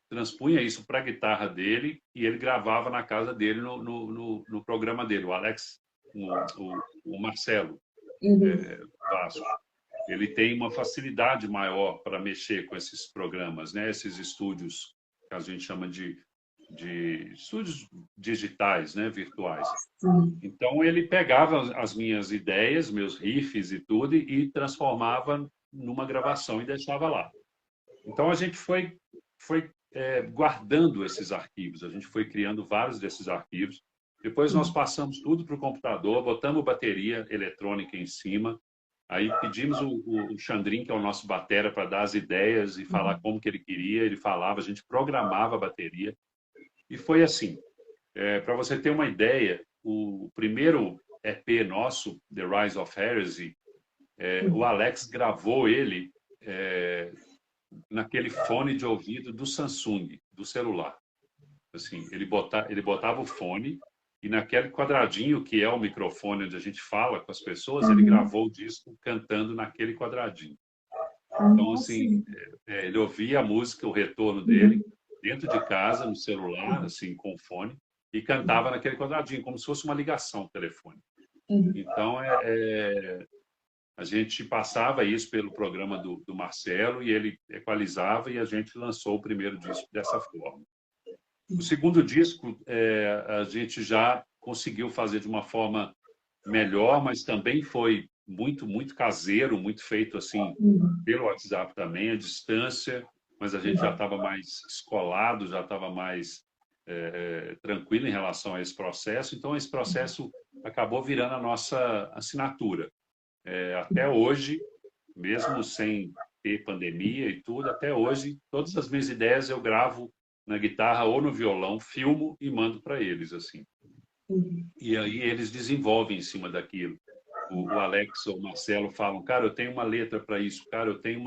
transpunha isso para a guitarra dele, e ele gravava na casa dele, no programa dele. O Alex, o Marcelo Uhum. Vasco, ele tem uma facilidade maior para mexer com esses programas, né? Esses estúdios que a gente chama de estúdios digitais, né? Virtuais. Sim. Então, ele pegava as minhas ideias, meus riffs e tudo, e transformava numa gravação e deixava lá. Então, a gente foi guardando esses arquivos, a gente foi criando vários desses arquivos. Depois, nós passamos tudo para o computador, botamos bateria eletrônica em cima, aí pedimos o Xandrin, que é o nosso batera, para dar as ideias e falar como que ele queria, ele falava, a gente programava a bateria, e foi assim. Para você ter uma ideia, o primeiro EP nosso, The Rise of Heresy, o Alex gravou ele naquele fone de ouvido do Samsung, do celular. Assim, ele botava o fone e naquele quadradinho que é o microfone onde a gente fala com as pessoas, ele Uhum. gravou o disco cantando naquele quadradinho. Então, Nossa. assim, ele ouvia a música, o retorno dele, Uhum. dentro de casa, no celular, assim, com o fone, e cantava naquele quadradinho, como se fosse uma ligação telefônica. Então, a gente passava isso pelo programa do Marcelo e ele equalizava e a gente lançou o primeiro disco dessa forma. O segundo disco, a gente já conseguiu fazer de uma forma melhor, mas também foi muito, muito caseiro, muito feito assim pelo WhatsApp também, à distância, mas a gente já estava mais escolado, já estava mais tranquilo em relação a esse processo. Então, esse processo acabou virando a nossa assinatura. Até hoje, mesmo sem ter pandemia e tudo, até hoje, todas as minhas ideias eu gravo na guitarra ou no violão, filmo e mando para eles, assim. E aí eles desenvolvem em cima daquilo. O Alex ou o Marcelo falam, cara, eu tenho uma letra para isso, cara, eu tenho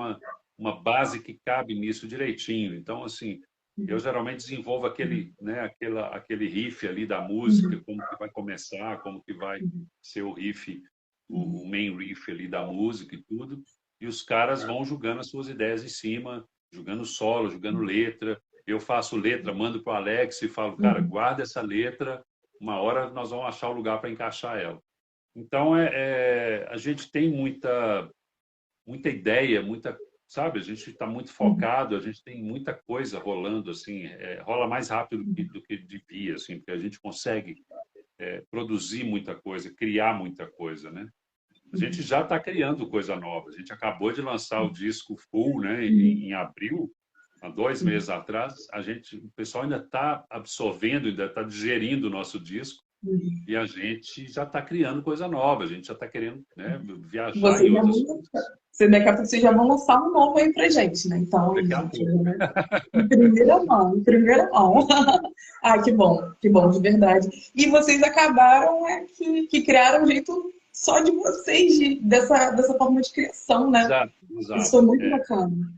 uma base que cabe nisso direitinho. Então, assim, eu geralmente desenvolvo aquele, né, aquele riff ali da música, como que vai começar, como que vai ser o riff, o main riff ali da música e tudo. E os caras vão jogando as suas ideias em cima, jogando solo, jogando letra. Eu faço letra, mando para o Alex e falo, cara, guarda essa letra, uma hora nós vamos achar o lugar para encaixar ela. Então, a gente tem muita ideia, sabe? A gente está muito focado, a gente tem muita coisa rolando, assim, rola mais rápido do que devia, assim, porque a gente consegue produzir muita coisa, criar muita coisa, né? A gente já está criando coisa nova. A gente acabou de lançar o disco full, né, em abril, há 2 meses atrás. O pessoal ainda está absorvendo, ainda está digerindo o nosso disco. E a gente já está criando coisa nova, a gente já está querendo, né, viajar em outras coisas. Daqui a pouco vocês já vão lançar um novo aí pra gente, né? Então, Daqui a gente, pouco. em primeira mão, em primeira mão. Ah, que bom, de verdade. E vocês acabaram que criaram um jeito só de vocês, dessa forma de criação, né? Exato, Isso exato. foi muito bacana.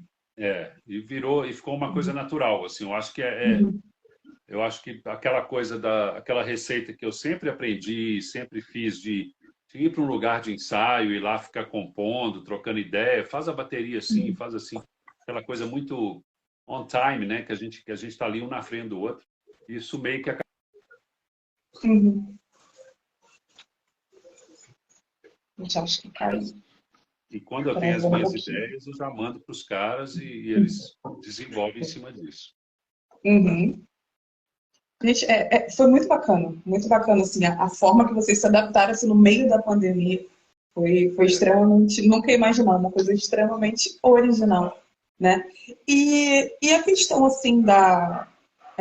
E ficou uma coisa natural, assim, eu acho que eu acho que aquela coisa aquela receita que eu sempre aprendi, sempre fiz de ir para um lugar de ensaio e lá ficar compondo, trocando ideia, faz a bateria assim, faz assim, aquela coisa muito on time, né? Que a gente está ali um na frente do outro. Isso meio que Acho que caiu. E quando eu tenho as minhas ideias, eu já mando para os caras e eles desenvolvem em cima disso. Gente, foi muito bacana, assim, a forma que vocês se adaptaram assim, no meio da pandemia foi extremamente, nunca imaginar, uma coisa extremamente original, né? E a questão, assim, a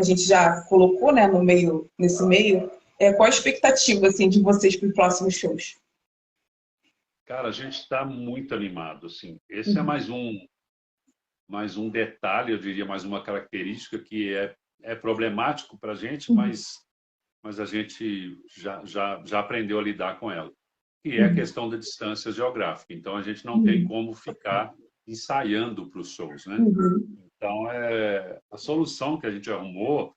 gente já colocou, né, nesse meio, qual a expectativa, assim, de vocês para os próximos shows? Cara, a gente está muito animado, assim. Esse é mais um detalhe, eu diria, mais uma característica que é problemático para a gente, mas a gente já aprendeu a lidar com ela, que é a questão da distância geográfica. Então, a gente não tem como ficar ensaiando para os shows, né? Então, a solução que a gente arrumou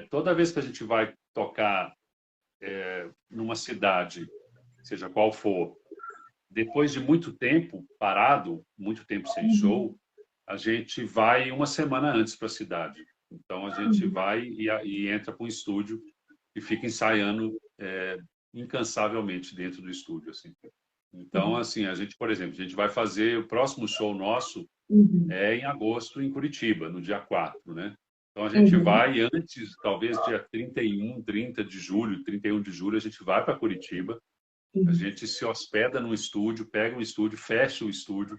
toda vez que a gente vai tocar numa cidade, seja qual for, depois de muito tempo parado, muito tempo sem show, a gente vai uma semana antes para a cidade. Então, a gente vai e entra para um estúdio e fica ensaiando incansavelmente dentro do estúdio, assim. Então, assim, a gente, por exemplo, a gente vai fazer o próximo show nosso em agosto em Curitiba, no dia 4, né? Então, a gente vai antes, talvez dia 30 de julho, 31 de julho, a gente vai para Curitiba, a gente se hospeda no estúdio, pega um estúdio, fecha o estúdio,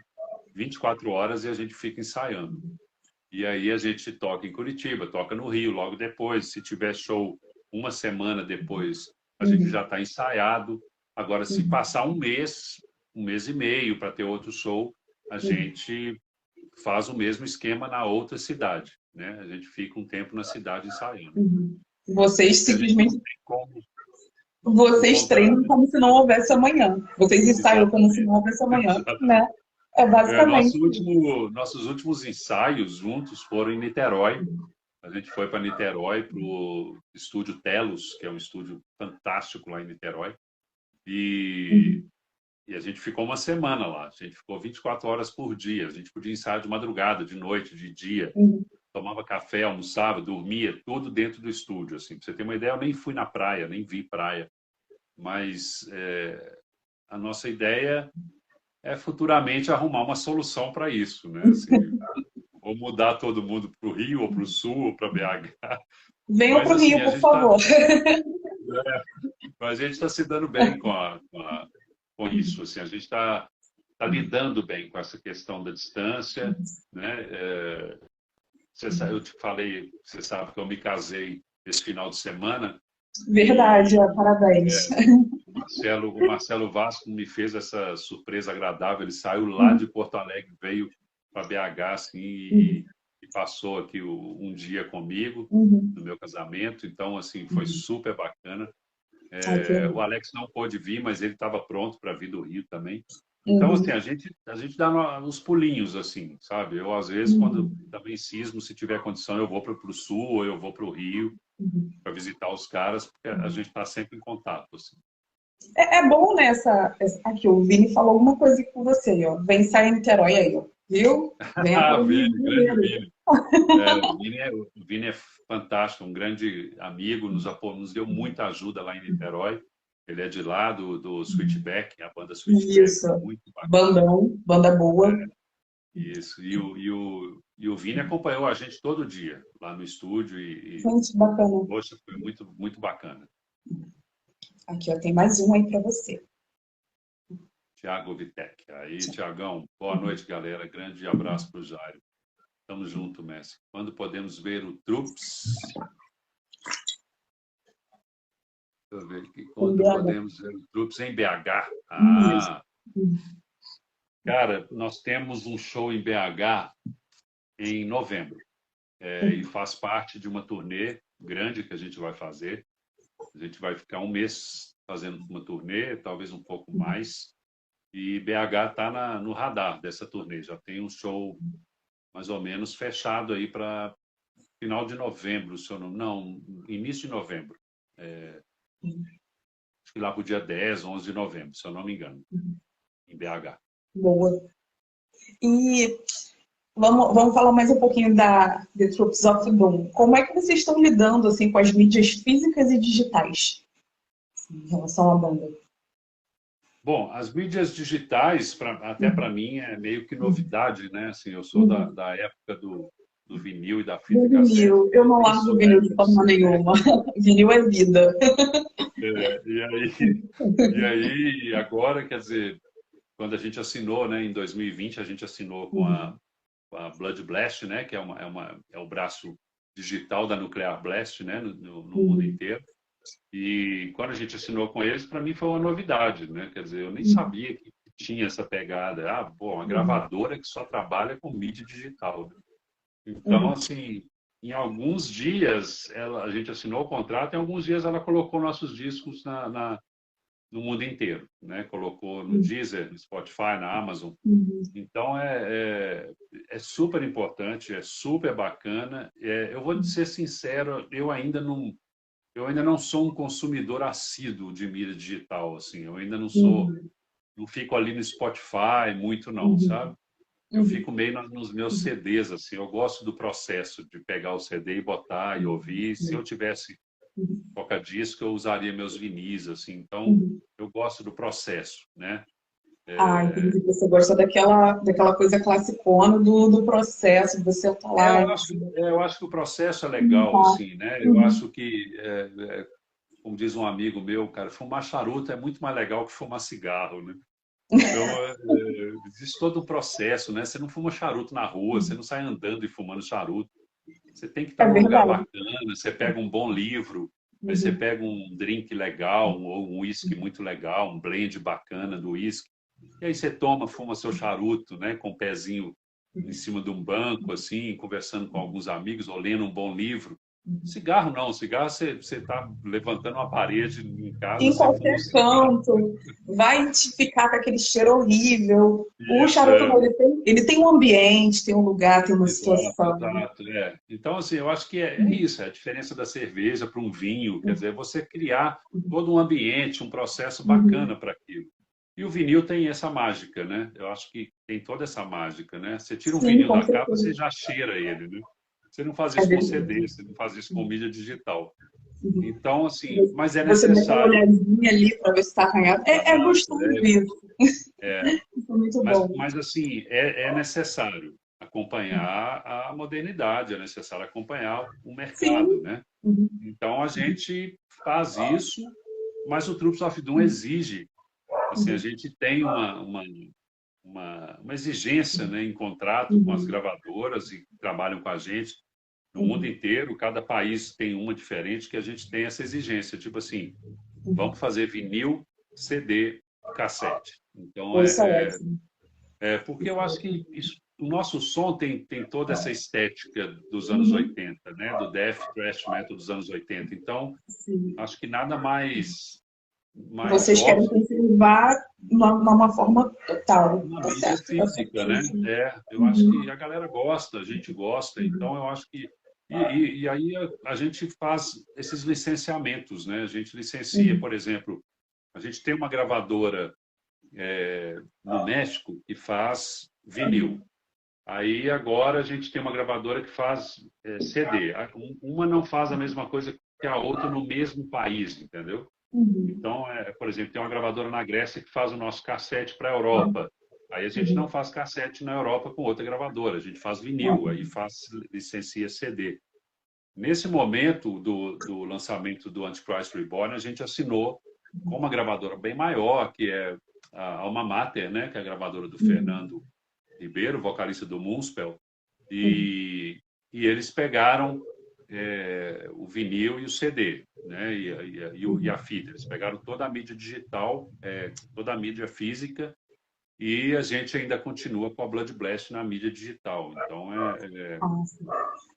24 horas e a gente fica ensaiando. E aí a gente toca em Curitiba, toca no Rio logo depois. Se tiver show uma semana depois, a gente já está ensaiado. Agora, se passar um mês e meio para ter outro show, a gente faz o mesmo esquema na outra cidade, né? A gente fica um tempo na cidade ensaiando. Vocês simplesmente vocês treinam como se não houvesse amanhã. Vocês ensaiam como se não houvesse amanhã, né? Basicamente. Nossos últimos ensaios juntos foram em Niterói. A gente foi para Niterói, para o estúdio Telos, que é um estúdio fantástico lá em Niterói. E a gente ficou uma semana lá. A gente ficou 24 horas por dia. A gente podia ensaiar de madrugada, de noite, de dia. tomava café, almoçava, dormia, tudo dentro do estúdio. Assim. Pra você ter uma ideia, eu nem fui na praia, nem vi praia. Mas a nossa ideia é futuramente arrumar uma solução para isso, né? Assim, ou mudar todo mundo para o Rio, ou para o Sul, ou para BH. Venham Mas para o assim, Rio, por favor. a gente está se dando bem com isso. Assim, a gente está lidando bem com essa questão da distância, né? Eu te falei, você sabe que eu me casei esse final de semana Verdade, e parabéns. o Marcelo Vasco me fez essa surpresa agradável. Ele saiu lá de Porto Alegre, veio para BH assim, e passou aqui um dia comigo Uhum. no meu casamento. Então, assim, foi super bacana. Ai, que O legal. Alex não pôde vir, mas ele estava pronto para vir do Rio também. Então, assim, Uhum. a gente dá uns pulinhos, assim, sabe? Eu, às vezes, quando Uhum. também cismo, se tiver condição, eu vou para o Sul ou eu vou para o Rio Uhum. para visitar os caras, porque a gente está sempre em contato, assim. É bom, né? Aqui, o Vini falou alguma coisa com você aí, ó. Vem sair em Niterói aí, ó. Viu? Venha Ah, para o Rio de Vini, grande Janeiro. Vini. O Vini é fantástico, um grande amigo, nos deu muita ajuda lá em Niterói. Ele é de lá, do Sweetback, a banda Sweetback, Isso. muito bacana. Bandão, banda boa. Isso. E o Vini acompanhou a gente todo dia lá no estúdio Gente, bacana. poxa, foi muito, muito bacana. Aqui, ó, tem mais um aí para você. Tiago Vitec. Aí, Tiagão, boa noite, galera. Grande abraço para o Jairo. Tamo junto, Messi. Quando podemos ver o Troops? Deixa eu ver aqui. Em Quando BH. podemos ver o Troops em BH? Isso. Cara, nós temos um show em BH em novembro. E faz parte de uma turnê grande que a gente vai fazer. A gente vai ficar um mês fazendo uma turnê, talvez um pouco mais. E BH está no radar dessa turnê. Já tem um show mais ou menos fechado aí para final de novembro, se eu não, início de novembro. Acho que lá para o dia 10, 11 de novembro, se eu não me engano, em BH. Boa. E vamos falar mais um pouquinho da The Troops of Doom. Como é que vocês estão lidando assim, com as mídias físicas e digitais em relação à banda? Bom, as mídias digitais, até para mim, é meio que novidade, né? Assim, eu sou Uhum. da época do vinil e da Do fita cassete. vinil. Eu não Nem largo o sou vinil de época forma assim, né? nenhuma. Vinil é vida. E aí, agora, quer dizer, quando a gente assinou, né, em 2020, a gente assinou com Uhum. a Blood Blast, né, que é o braço digital da Nuclear Blast, né, no mundo Uhum. inteiro. E quando a gente assinou com eles, para mim foi uma novidade, né? Quer dizer, eu nem Uhum. sabia que tinha essa pegada. Ah, pô, uma Uhum. gravadora que só trabalha com mídia digital. Então, Uhum. assim, em alguns dias a gente assinou o contrato, em alguns dias ela colocou nossos discos no mundo inteiro, né? Colocou no Deezer, no Spotify, na Amazon. Uhum. Então é super importante, é super bacana. Eu vou te ser sincero, eu ainda não sou um consumidor assíduo de mídia digital, assim. Eu ainda Uhum. não fico ali no Spotify muito não, Uhum. sabe? Eu Uhum. fico meio nos meus CDs, assim. Eu gosto do processo de pegar o CD e botar e ouvir. Se eu tivesse Uhum. toca-disco, eu usaria meus vinis, assim. Então, Uhum. eu gosto do processo, né? Ah, entendi. Você gosta daquela coisa classicona do processo, de você estar lá. Eu acho que o processo é Uhum. legal, assim, né? Eu Uhum. acho que como diz um amigo meu, cara, fumar charuto é muito mais legal que fumar cigarro, né? Então, existe todo um processo, né? Você não fuma charuto na rua, você não sai andando e fumando charuto. Você tem que É estar num lugar verdade. bacana, você pega um bom livro, aí você Uhum. pega um drink legal, ou um whisky muito legal, um blend bacana do whisky, e aí você toma, fuma seu charuto, né? Com o pezinho em cima de um banco, assim, conversando com alguns amigos, ou lendo um bom livro. Cigarro não, cigarro você está levantando uma parede em casa, Em você fuma um qualquer cigarro. canto, vai te ficar com aquele cheiro horrível. O Isso, charuto não, ele tem um ambiente, tem um lugar, tem uma exato, situação. exato. Então, assim, eu acho que é isso, é a diferença da cerveja para um vinho, quer dizer, é você criar todo um ambiente, um processo Uhum. bacana para aquilo. E o vinil tem essa mágica, né? Eu acho que tem toda essa mágica, né? Você tira um Sim, vinil com da capa, você certeza. já cheira ele, né? Você não faz É isso com verdade. CD, você não faz isso com mídia digital. Uhum. Então, assim, mas é Você dá uma necessário. olhadinha ali para ver se está arranhado. É Exato, gostoso isso. é, Isso é muito bom. mas assim, é necessário acompanhar a modernidade, é necessário acompanhar o mercado, Sim. né? Uhum. Então, a gente faz isso, mas o Troops of Doom exige, assim, a Uhum. gente tem uma exigência, né, em contrato com as Uhum. gravadoras e que trabalham com a gente no mundo Uhum. inteiro, cada país tem uma diferente, que a gente tem essa exigência, tipo assim, Uhum. vamos fazer vinil, CD, cassete. Então, Pô, isso é ótimo. porque Isso eu é acho que ótimo. o nosso som tem toda essa estética dos anos Uhum. 80, né? Do death thrash metal dos anos 80. Então, Sim. acho que nada mais Vocês querem óbvio conservar numa forma total. uma Tá mídia certo, tá física, né? certíssimo. Eu acho que Uhum. a galera gosta, a gente gosta, Uhum. então eu acho que. E aí a gente faz esses licenciamentos, né? A gente licencia, Uhum. por exemplo, a gente tem uma gravadora no México que faz vinil. Aí agora a gente tem uma gravadora que faz CD. Uma não faz a mesma coisa que a outra no mesmo país, entendeu? Uhum. Então, por exemplo, tem uma gravadora na Grécia que faz o nosso cassete para a Europa. Aí a gente não Uhum. faz cassete na Europa com outra gravadora, a gente faz vinil, aí Uhum. faz licencia CD. Nesse momento do lançamento do Antichrist Reborn, a gente assinou com uma gravadora bem maior, que é a Alma Mater, né, que é a gravadora do Uhum. Fernando Ribeiro, vocalista do Moonspell, Uhum. e, e eles pegaram o vinil e o CD, né, e a Uhum. fita. Eles pegaram toda a mídia digital, toda a mídia física, e a gente ainda continua com a Blood Blast na mídia digital. Então, Ah, sim. a gente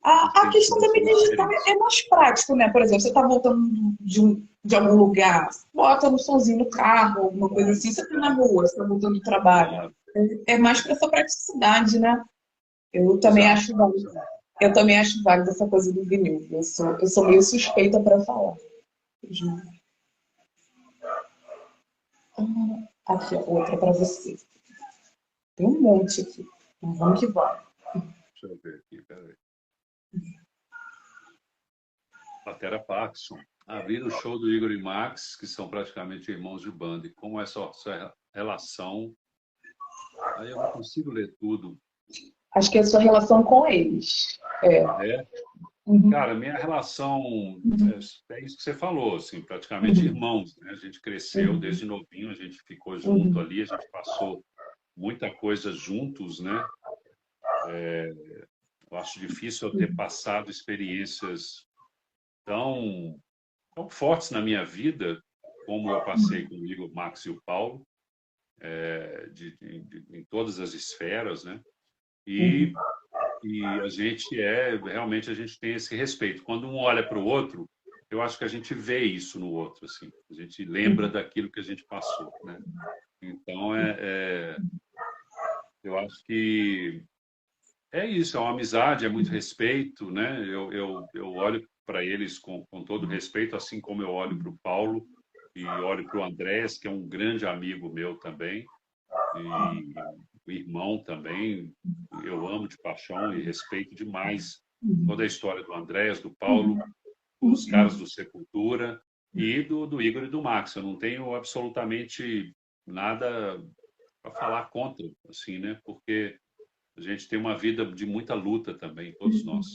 A tem questão tido da essa mídia digital experiência. é mais prático, né? Por exemplo, você está voltando de algum lugar, bota um sonzinho no carro, alguma coisa assim, você está na Exato, rua, você está voltando do trabalho. exato, É mais para essa praticidade, né? Eu também exato, acho válido. exato. Eu também acho válido essa coisa do vinil. Eu sou meio suspeita para falar. Aqui, ó, outra para você. Tem um monte aqui. Mas vamos que vamos. Deixa eu ver aqui, peraí. Patera Paxson. Abrir o show do Igor e Max, que são praticamente irmãos de banda. E como é sua relação? Aí eu não consigo ler tudo. Acho que é a sua relação com eles. É. É, Uhum. cara, minha relação Uhum. é isso que você falou, assim, praticamente Uhum. irmãos, né? A gente cresceu Uhum. desde novinho, a gente ficou junto Uhum. ali, a gente passou muita coisa juntos, né? Eu acho difícil eu ter passado experiências tão, tão fortes na minha vida como eu passei com o Igor, Max e o Paulo, em todas as esferas, né? Uhum. E, e a gente realmente a gente tem esse respeito. Quando um olha para o outro, eu acho que a gente vê isso no outro, assim. A gente lembra daquilo que a gente passou, né? Então, eu acho que é isso, é uma amizade, é muito respeito, né? Eu olho para eles com todo respeito, assim como eu olho para o Paulo e olho para o Andrés, que é um grande amigo meu também, e o irmão também. Eu amo de paixão e respeito demais toda a história do Andrés, do Paulo, os caras do Sepultura e do Igor e do Max. Eu não tenho absolutamente nada para falar contra, assim, né? Porque a gente tem uma vida de muita luta também, todos nós.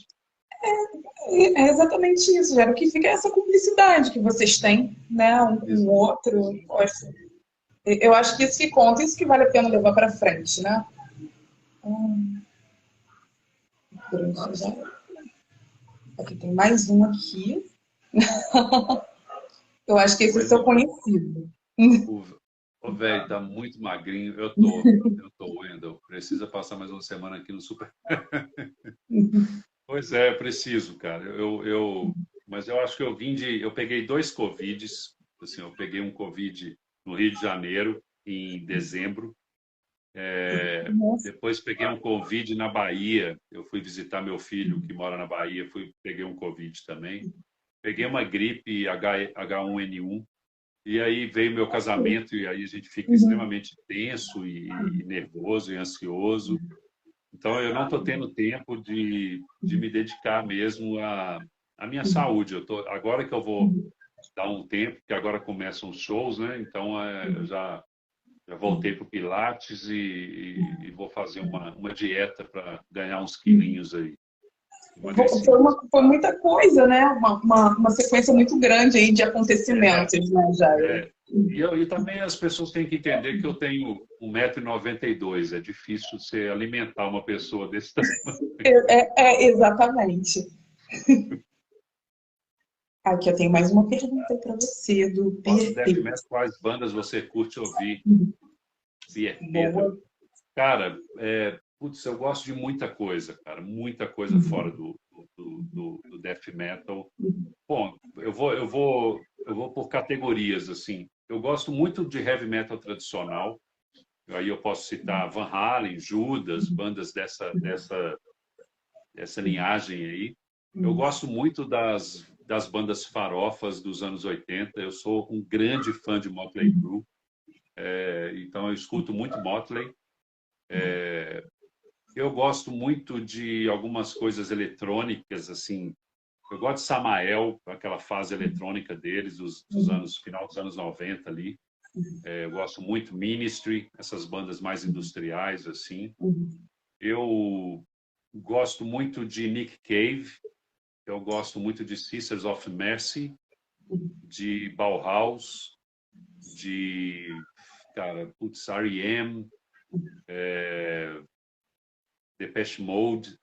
É exatamente isso, Gera. O que fica é essa cumplicidade que vocês têm, né, um com o Exato, outro. exato. Poxa, eu acho que isso que conta, isso que vale a pena levar para frente, né? Grande já. Aqui tem mais um aqui. Eu acho que esse é o Mas seu conhecido. o, o velho tá muito magrinho. Eu tô, Wendel. Precisa passar mais uma semana aqui no super. Pois é, preciso, cara. Mas eu acho que eu peguei 2 Covids. Assim, eu peguei um Covid no Rio de Janeiro em dezembro. Nossa. Depois peguei um Covid na Bahia. Eu fui visitar meu filho que mora na Bahia. Peguei um Covid também. Peguei uma gripe H1N1. E aí veio meu casamento e aí a gente fica Uhum. extremamente tenso e nervoso e ansioso. Então, eu não estou tendo tempo de me dedicar mesmo à minha saúde. Agora que eu vou dar um tempo, que agora começam os shows, né? Então, eu já voltei para o Pilates e vou fazer uma dieta para ganhar uns quilinhos aí. Emagreci. Foi muita coisa, né? Uma sequência muito grande aí de É, acontecimentos, né, Jair? e também as pessoas têm que entender que eu tenho 1,92 m. É difícil você alimentar uma pessoa desse tamanho. Exatamente. Aqui eu tenho mais uma pergunta para você, do Fora o Pierre Death Pedro. Metal, quais bandas você curte ouvir? Pierre Boa. Pedro. Cara, putz, eu gosto de muita coisa, cara. Muita coisa fora do Death Metal. Bom, eu vou por categorias, assim. Eu gosto muito de heavy metal tradicional. Aí eu posso citar Van Halen, Judas, bandas dessa linhagem aí. Eu gosto muito das bandas farofas dos anos 80. Eu sou um grande fã de Motley Crue. Então eu escuto muito Motley. Eu gosto muito de algumas coisas eletrônicas, assim. Eu gosto de Samael, aquela fase eletrônica deles, final dos anos 90 ali. Eu gosto muito Ministry, essas bandas mais industriais, assim. Eu gosto muito de Nick Cave, eu gosto muito de Sisters of Mercy, de Bauhaus, de, cara, putz, R.E.M., Depeche Mode.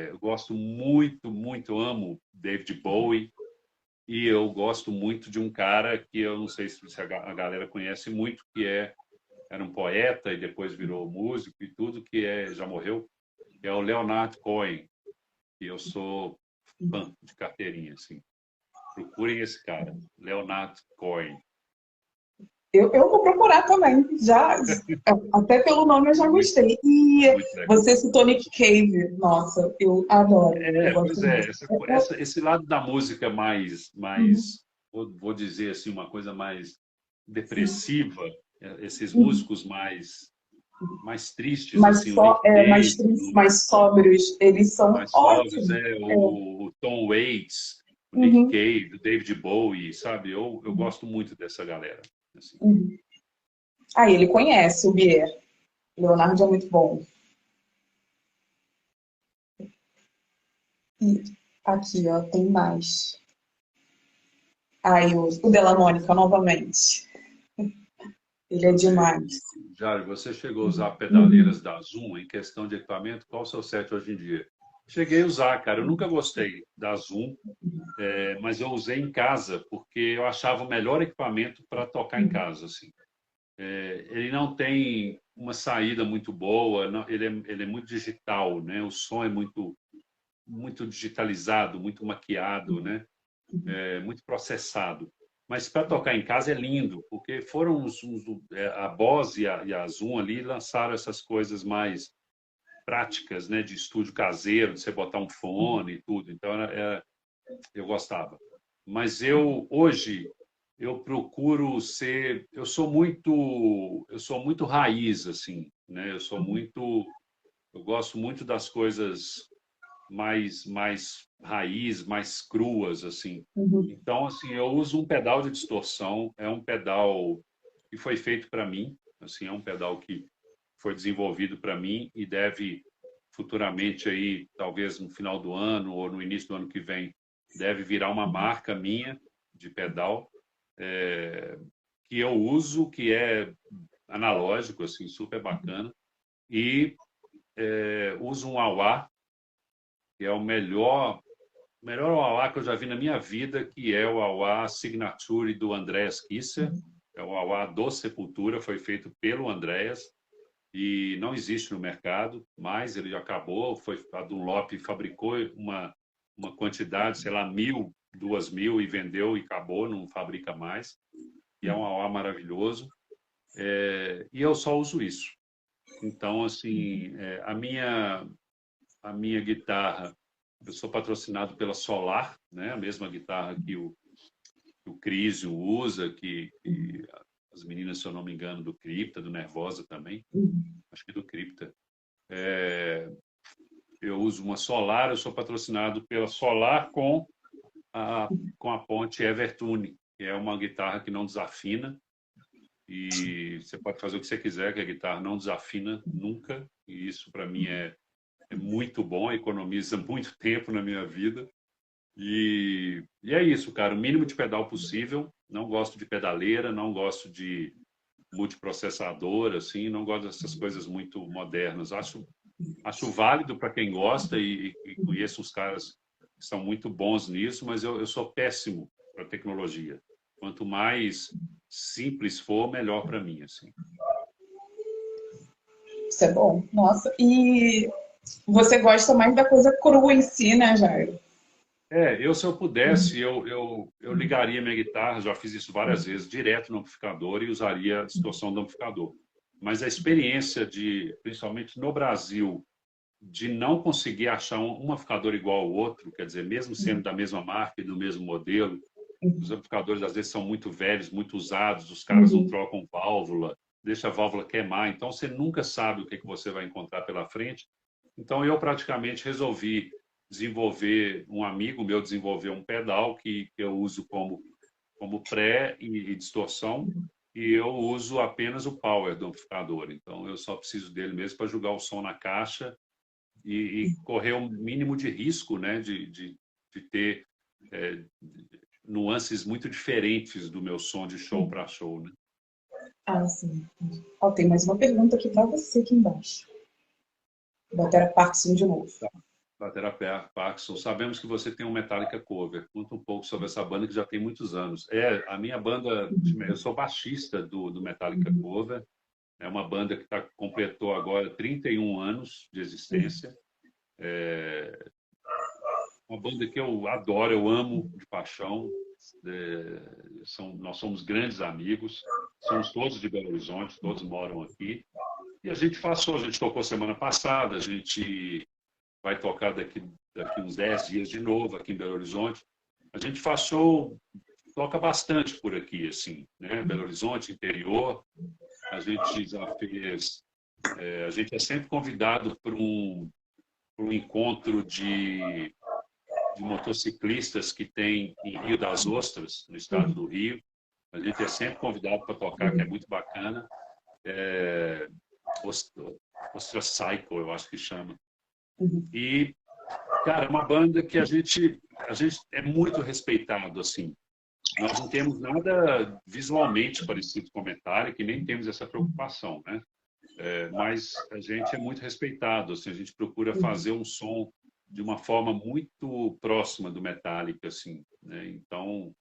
Eu gosto muito, muito, amo David Bowie. E eu gosto muito de um cara que eu não sei se a galera conhece muito, que era um poeta e depois virou músico e tudo, já morreu, que é o Leonard Cohen. E eu sou fã de carteirinha, assim. Procurem esse cara, Leonard Cohen. Eu vou procurar também. Até pelo nome eu já Muito, gostei. E muito legal. você citou Nick Cave. Nossa, eu adoro. Eu gosto Pois é, muito. esse lado da música Uhum, vou dizer assim, uma coisa mais sim. depressiva, esses Uhum. músicos mais tristes, assim, o Nick Mais Cave, tristes, mais sóbrios, eles são mais sóbrios, ótimos. o Tom Waits, o Nick Uhum, Cave, o David Bowie, sabe? Eu gosto muito dessa galera. Assim. uhum. Ah, ele conhece o Bier. Leonardo é muito bom. E aqui, ó, tem mais. Aí, o Della Mônica, novamente. Ele é demais. Jário, você chegou a usar Uhum, pedaleiras da Zoom em questão de equipamento? Qual o seu set hoje em dia? Cheguei a usar, cara. Eu nunca gostei da Zoom, mas eu usei em casa porque eu achava o melhor equipamento para tocar em casa. Assim. Ele não tem uma saída muito boa, ele é muito digital, né? O som é muito digitalizado, muito maquiado, né? Muito processado. Mas para tocar em casa é lindo, porque foram a Boss e a Zoom ali lançaram essas coisas mais práticas, né, de estúdio caseiro, de você botar um fone e tudo. Então eu gostava. Mas hoje eu procuro ser, eu sou muito raiz assim, né? Eu gosto muito das coisas mais raiz, mais cruas, assim. uhum, Então, assim, eu uso um pedal de distorção, é um pedal que foi feito para mim, assim, é um pedal que foi desenvolvido para mim e deve futuramente aí, talvez no final do ano ou no início do ano que vem, deve virar uma marca minha de pedal, que eu uso, que é analógico, assim, super bacana, e uso um wah que é o melhor wah que eu já vi na minha vida, que é o wah Signature do Andreas Kisser. É o wah do Sepultura, foi feito pelo Andreas e não existe no mercado, mas ele já acabou. A Dunlop fabricou uma quantidade, sei lá, 1.000, 2.000 e vendeu e acabou, não fabrica mais. E é um wah maravilhoso. E eu só uso isso. Então, assim, a minha guitarra, eu sou patrocinado pela Solar, né? A mesma guitarra que o Crisium usa, que as meninas, se eu não me engano, do Cripta, do Nervosa também, uhum. acho que do Cripta. Eu uso uma Solar, eu sou patrocinado pela Solar com a ponte Evertune, que é uma guitarra que não desafina. E você pode fazer o que você quiser, que a guitarra não desafina nunca. E isso, para mim, é muito bom, economiza muito tempo na minha vida. E é isso, cara, o mínimo de pedal possível. Não gosto de pedaleira, não gosto de multiprocessador, assim, não gosto dessas coisas muito modernas. Acho válido para quem gosta e conheço uns caras que são muito bons nisso, mas eu sou péssimo para tecnologia. Quanto mais simples for, melhor para mim, assim. Isso é bom. Nossa, e você gosta mais da coisa crua em si, né, Jairo? Se eu pudesse, eu ligaria minha guitarra, já fiz isso várias vezes, direto no amplificador e usaria a distorção do amplificador. Mas a experiência principalmente no Brasil, de não conseguir achar um amplificador igual ao outro, quer dizer, mesmo sendo da mesma marca e do mesmo modelo, os amplificadores às vezes são muito velhos, muito usados, os caras não trocam válvula, deixa a válvula queimar, então você nunca sabe o que você vai encontrar pela frente. Então eu praticamente resolvi um amigo meu desenvolveu um pedal que eu uso como pré e distorção, e eu uso apenas o power do amplificador. Então eu só preciso dele mesmo para jogar o som na caixa e correr o mínimo de risco, né, de ter nuances muito diferentes do meu som de show para show, né? Ah, sim. Ó, tem mais uma pergunta aqui para você aqui embaixo. Batera Parkinson de novo. Batera Parkinson, sabemos que você tem um Metallica cover. Conta um pouco sobre essa banda que já tem muitos anos. A minha banda, eu sou baixista do Metallica cover. É uma banda que completou agora 31 anos de existência. Uma banda que eu adoro, eu amo de paixão. Nós somos grandes amigos, somos todos de Belo Horizonte, todos moram aqui. E a gente tocou semana passada, a gente vai tocar daqui uns 10 dias de novo aqui em Belo Horizonte. A gente toca bastante por aqui, assim, né? Belo Horizonte, interior. A gente já fez... a gente é sempre convidado para um encontro de motociclistas que tem em Rio das Ostras, no estado do Rio. A gente é sempre convidado para tocar, que é muito bacana. Ostra Cycle, eu acho que chama. E, cara, é uma banda que a gente é muito respeitado, assim. Nós não temos nada visualmente parecido com Metallica, que nem temos essa preocupação, né? Mas a gente é muito respeitado, assim, a gente procura fazer um som de uma forma muito próxima do Metallica, assim, né? Então,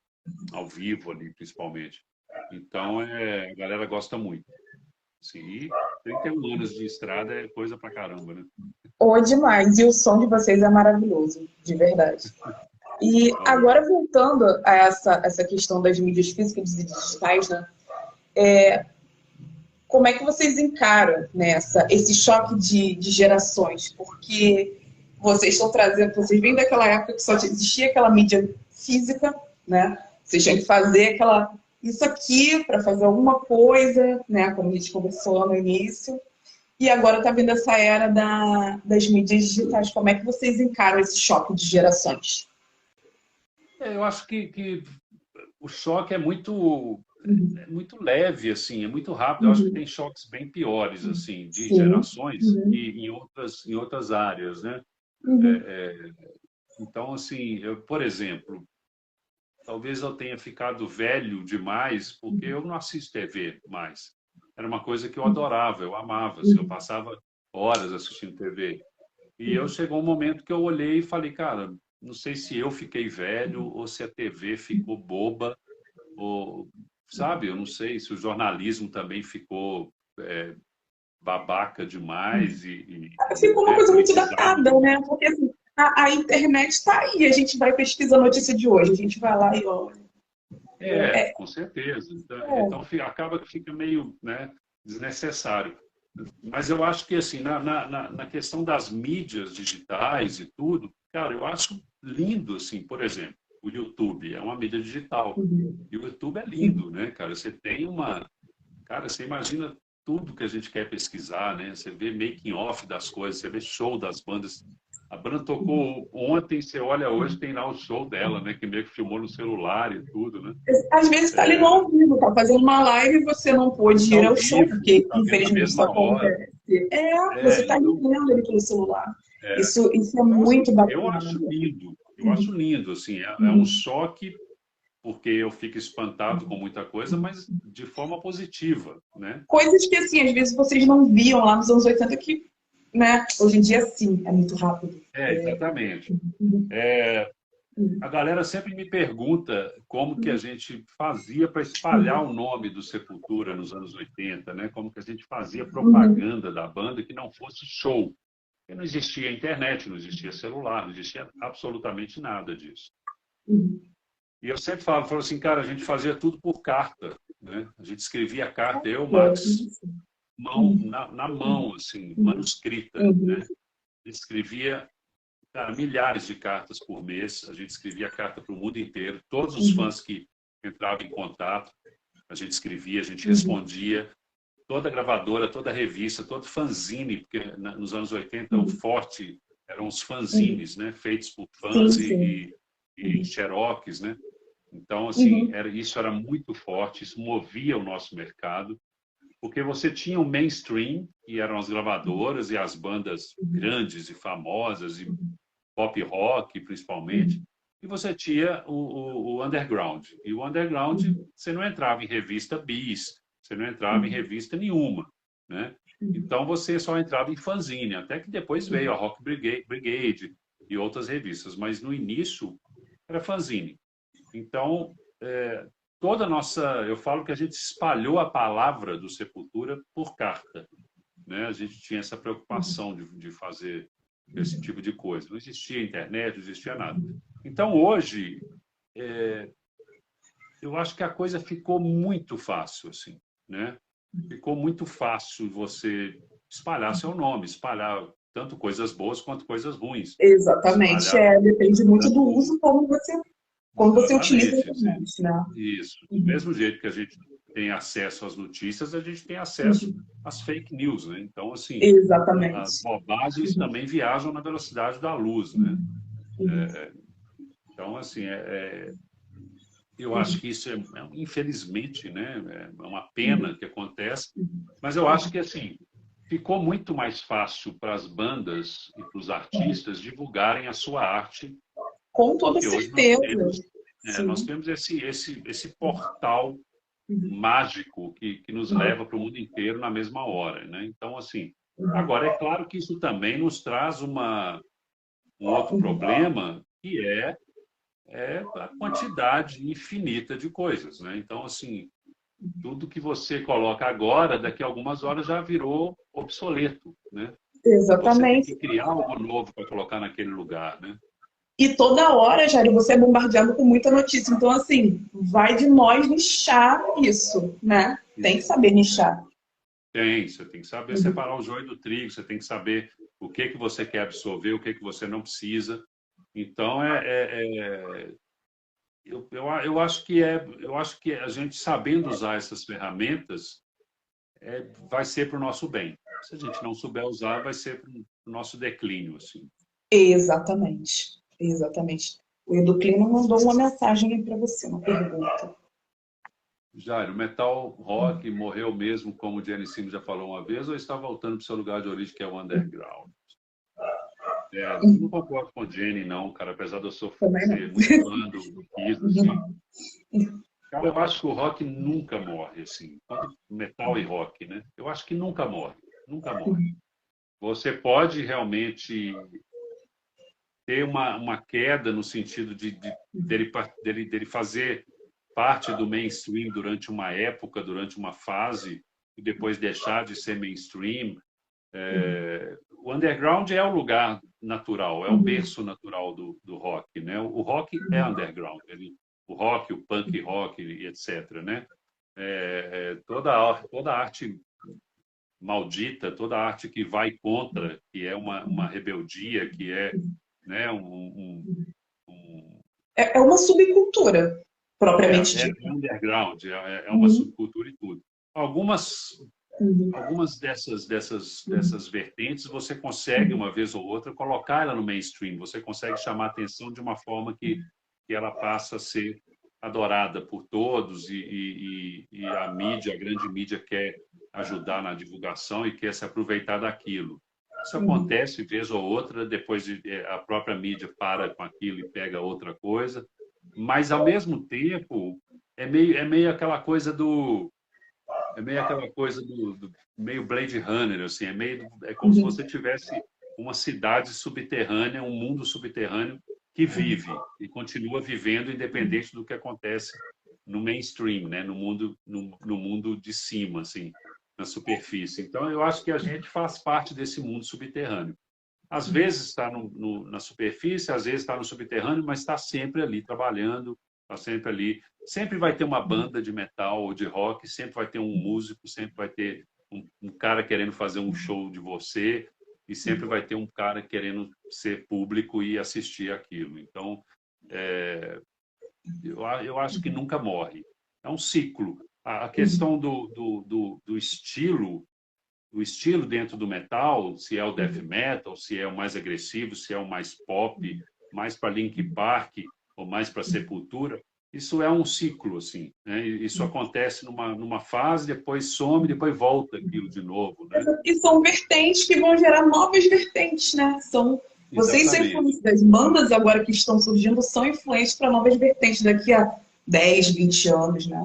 ao vivo ali, principalmente. Então, a galera gosta muito. Assim, e 31 anos de estrada é coisa pra caramba, né? Ou demais. E o som de vocês é maravilhoso, de verdade. E agora, voltando a essa questão das mídias físicas e digitais, né? Como é que vocês encaram, né, esse choque de gerações? Porque vocês vêm daquela época que só existia aquela mídia física, né? Vocês tinham que fazer isso aqui para fazer alguma coisa, né? Como a gente conversou no início. E agora está vindo essa era das mídias digitais. Como é que vocês encaram esse choque de gerações? Eu acho que o choque é muito leve, assim, é muito rápido. Eu acho que tem choques bem piores, assim, de gerações e em outras áreas, né? Então, assim, por exemplo, talvez eu tenha ficado velho demais porque eu não assisto TV mais. Era uma coisa que eu adorava, eu amava, assim, eu passava horas assistindo TV. E chegou um momento que eu olhei e falei, cara, não sei se eu fiquei velho ou se a TV ficou boba, ou, sabe, eu não sei se o jornalismo também ficou babaca demais Ficou uma coisa muito datada, né? Porque assim, a internet está aí, a gente vai pesquisar a notícia de hoje, a gente vai lá e olha. Com certeza. Então acaba que fica meio, né, desnecessário. Mas eu acho que, assim, na questão das mídias digitais e tudo, cara, eu acho lindo, assim, por exemplo, o YouTube é uma mídia digital. E o YouTube é lindo, né, cara? Você tem Cara, você imagina tudo que a gente quer pesquisar, né? Você vê making off das coisas, você vê show das bandas. A banda tocou ontem, você olha hoje, tem lá o show dela, né? Que meio que filmou no celular e tudo, né? Às vezes está ali no ao vivo, está fazendo uma live e você não pôde Tá ir ao ao show, vivo, porque tá vendo na infelizmente isso mesma hora. acontece. Você está Então, vendo ali pelo celular. é, Isso é então, assim, muito eu bacana. acho lindo. Eu acho Uhum, lindo, assim. É um uhum, choque, porque eu fico espantado com muita coisa, mas de forma positiva, né? coisas que, assim, às vezes vocês não viam lá nos anos 80 que, né, hoje em dia, sim, é muito rápido. Exatamente. Uhum, A uhum, galera sempre me pergunta como que a uhum, gente fazia para espalhar o nome do Sepultura nos anos 80, né? Como que a gente fazia uhum, propaganda da banda que não fosse show. Porque não existia internet, não existia celular, não existia absolutamente nada disso. uhum. E eu sempre falo assim, cara, a gente fazia tudo por carta, né? A gente escrevia carta, eu, É, Max, isso. mão, Uhum, na mão, assim, uhum, manuscrita, né? uhum, A gente escrevia, cara, milhares de cartas por mês, a gente escrevia carta para o mundo inteiro, todos os uhum, fãs que entravam em contato, a gente escrevia, a gente uhum, respondia, toda gravadora, toda revista, todo fanzine, porque nos anos 80 o uhum, forte eram os uhum. fanzines, né? Feitos por Sim, fãs sim. e Uhum, xerox, né? Então, assim, uhum, isso era muito forte, isso movia o nosso mercado, porque você tinha o mainstream, que eram as gravadoras e as bandas uhum, grandes e famosas, e uhum, pop rock, principalmente, uhum, e você tinha o underground. E o underground, uhum, você não entrava em revista bis, você não entrava em uhum, revista nenhuma, né? uhum, Então, você só entrava em fanzine, até que depois veio a uhum. Rock Brigade e outras revistas, mas no início era fanzine. Então, toda a nossa. Eu falo que a gente espalhou a palavra do Sepultura por carta, né? A gente tinha essa preocupação de fazer esse tipo de coisa. Não existia internet, não existia nada. Então, hoje, eu acho que a coisa ficou muito fácil, assim, né? Ficou muito fácil você espalhar seu nome, espalhar tanto coisas boas quanto coisas ruins. Exatamente, Espalhar depende muito do tanto. uso como você utiliza a Exatamente. internet, né? Isso. Do Uhum, mesmo jeito que a gente tem acesso às notícias, a gente tem acesso uhum. às fake news, né? Então, assim, as Exatamente. bobagens Uhum, também viajam na velocidade da luz, né? uhum, uhum, Então, assim, eu acho uhum, que isso infelizmente, né? É uma uhum, pena que acontece, uhum, mas eu acho uhum. que, assim, ficou muito mais fácil para as bandas e para os artistas divulgarem a sua arte, Com toda porque hoje certeza. nós Sim. temos esse portal Uhum, mágico que nos uhum, leva para o mundo inteiro na mesma hora, né? Então, assim, uhum, agora é claro que isso também nos traz um outro uhum. problema, que é a quantidade infinita de coisas, né? Então, assim, tudo que você coloca agora, daqui a algumas horas já virou obsoleto, né? E você tem que Exatamente. criar algo novo para colocar naquele lugar, né? E toda hora, Jair, você é bombardeado com muita notícia. Então, assim, vai de nós nichar isso, né? Tem que saber nichar. Você tem que saber Uhum, separar o joio do trigo, você tem que saber o que que você quer absorver, o que que você não precisa. Então, eu acho que a gente sabendo usar essas ferramentas vai ser para o nosso bem. Se a gente não souber usar, vai ser para o nosso declínio, assim. exatamente. Exatamente. O Educlino mandou uma mensagem aí para você, uma pergunta. Jairo, o metal rock morreu mesmo, como o Gianni Simo já falou uma vez, ou está voltando para o seu lugar de origem, que é o underground? Eu não concordo com o Jenny, não, cara, apesar de eu Também não. ser muito fã do Kiss, assim. Uhum, Cara, eu acho que o rock nunca morre, assim. Tanto metal e rock, né? Eu acho que nunca morre, nunca morre. uhum, Você pode realmente ter uma queda no sentido dele fazer parte do mainstream durante uma época, durante uma fase, e depois deixar de ser mainstream. O underground é o lugar natural, é o uhum, berço natural do rock, né? O rock é underground, o rock, o punk rock e etc, né? Toda arte maldita, toda arte que vai contra, que é uma rebeldia, que é, né, um é uma subcultura, propriamente dita. underground, é uma Uhum, subcultura e tudo. Algumas algumas dessas vertentes você consegue, uma vez ou outra, colocar ela no mainstream. Você consegue chamar a atenção de uma forma que ela passa a ser adorada por todos e a mídia, a grande mídia, quer ajudar na divulgação e quer se aproveitar daquilo. Isso acontece vez ou outra, depois a própria mídia para com aquilo e pega outra coisa, mas ao mesmo tempo é meio aquela coisa do meio Blade Runner, assim, é como se você tivesse uma cidade subterrânea, um mundo subterrâneo que vive e continua vivendo independente do que acontece no mainstream, né? No mundo de cima, assim, na superfície. Então, eu acho que a gente faz parte desse mundo subterrâneo. Às vezes está na superfície, às vezes está no subterrâneo, mas está sempre ali trabalhando, está sempre ali. Sempre vai ter uma banda de metal ou de rock, sempre vai ter um músico, sempre vai ter um cara querendo fazer um show de você, e sempre vai ter um cara querendo ser público e assistir aquilo. Então, é, eu acho que nunca morre. É um ciclo. A questão do estilo, o estilo dentro do metal, se é o death metal, se é o mais agressivo, se é o mais pop, mais para Linkin Park ou mais para Sepultura, isso é um ciclo, assim, né? Isso acontece numa fase, depois some, depois volta aquilo de novo, né? E são vertentes que vão gerar novas vertentes, né? Vocês são Exatamente. influentes das bandas agora que estão surgindo, são influentes para novas vertentes daqui a 10, 20 anos, né?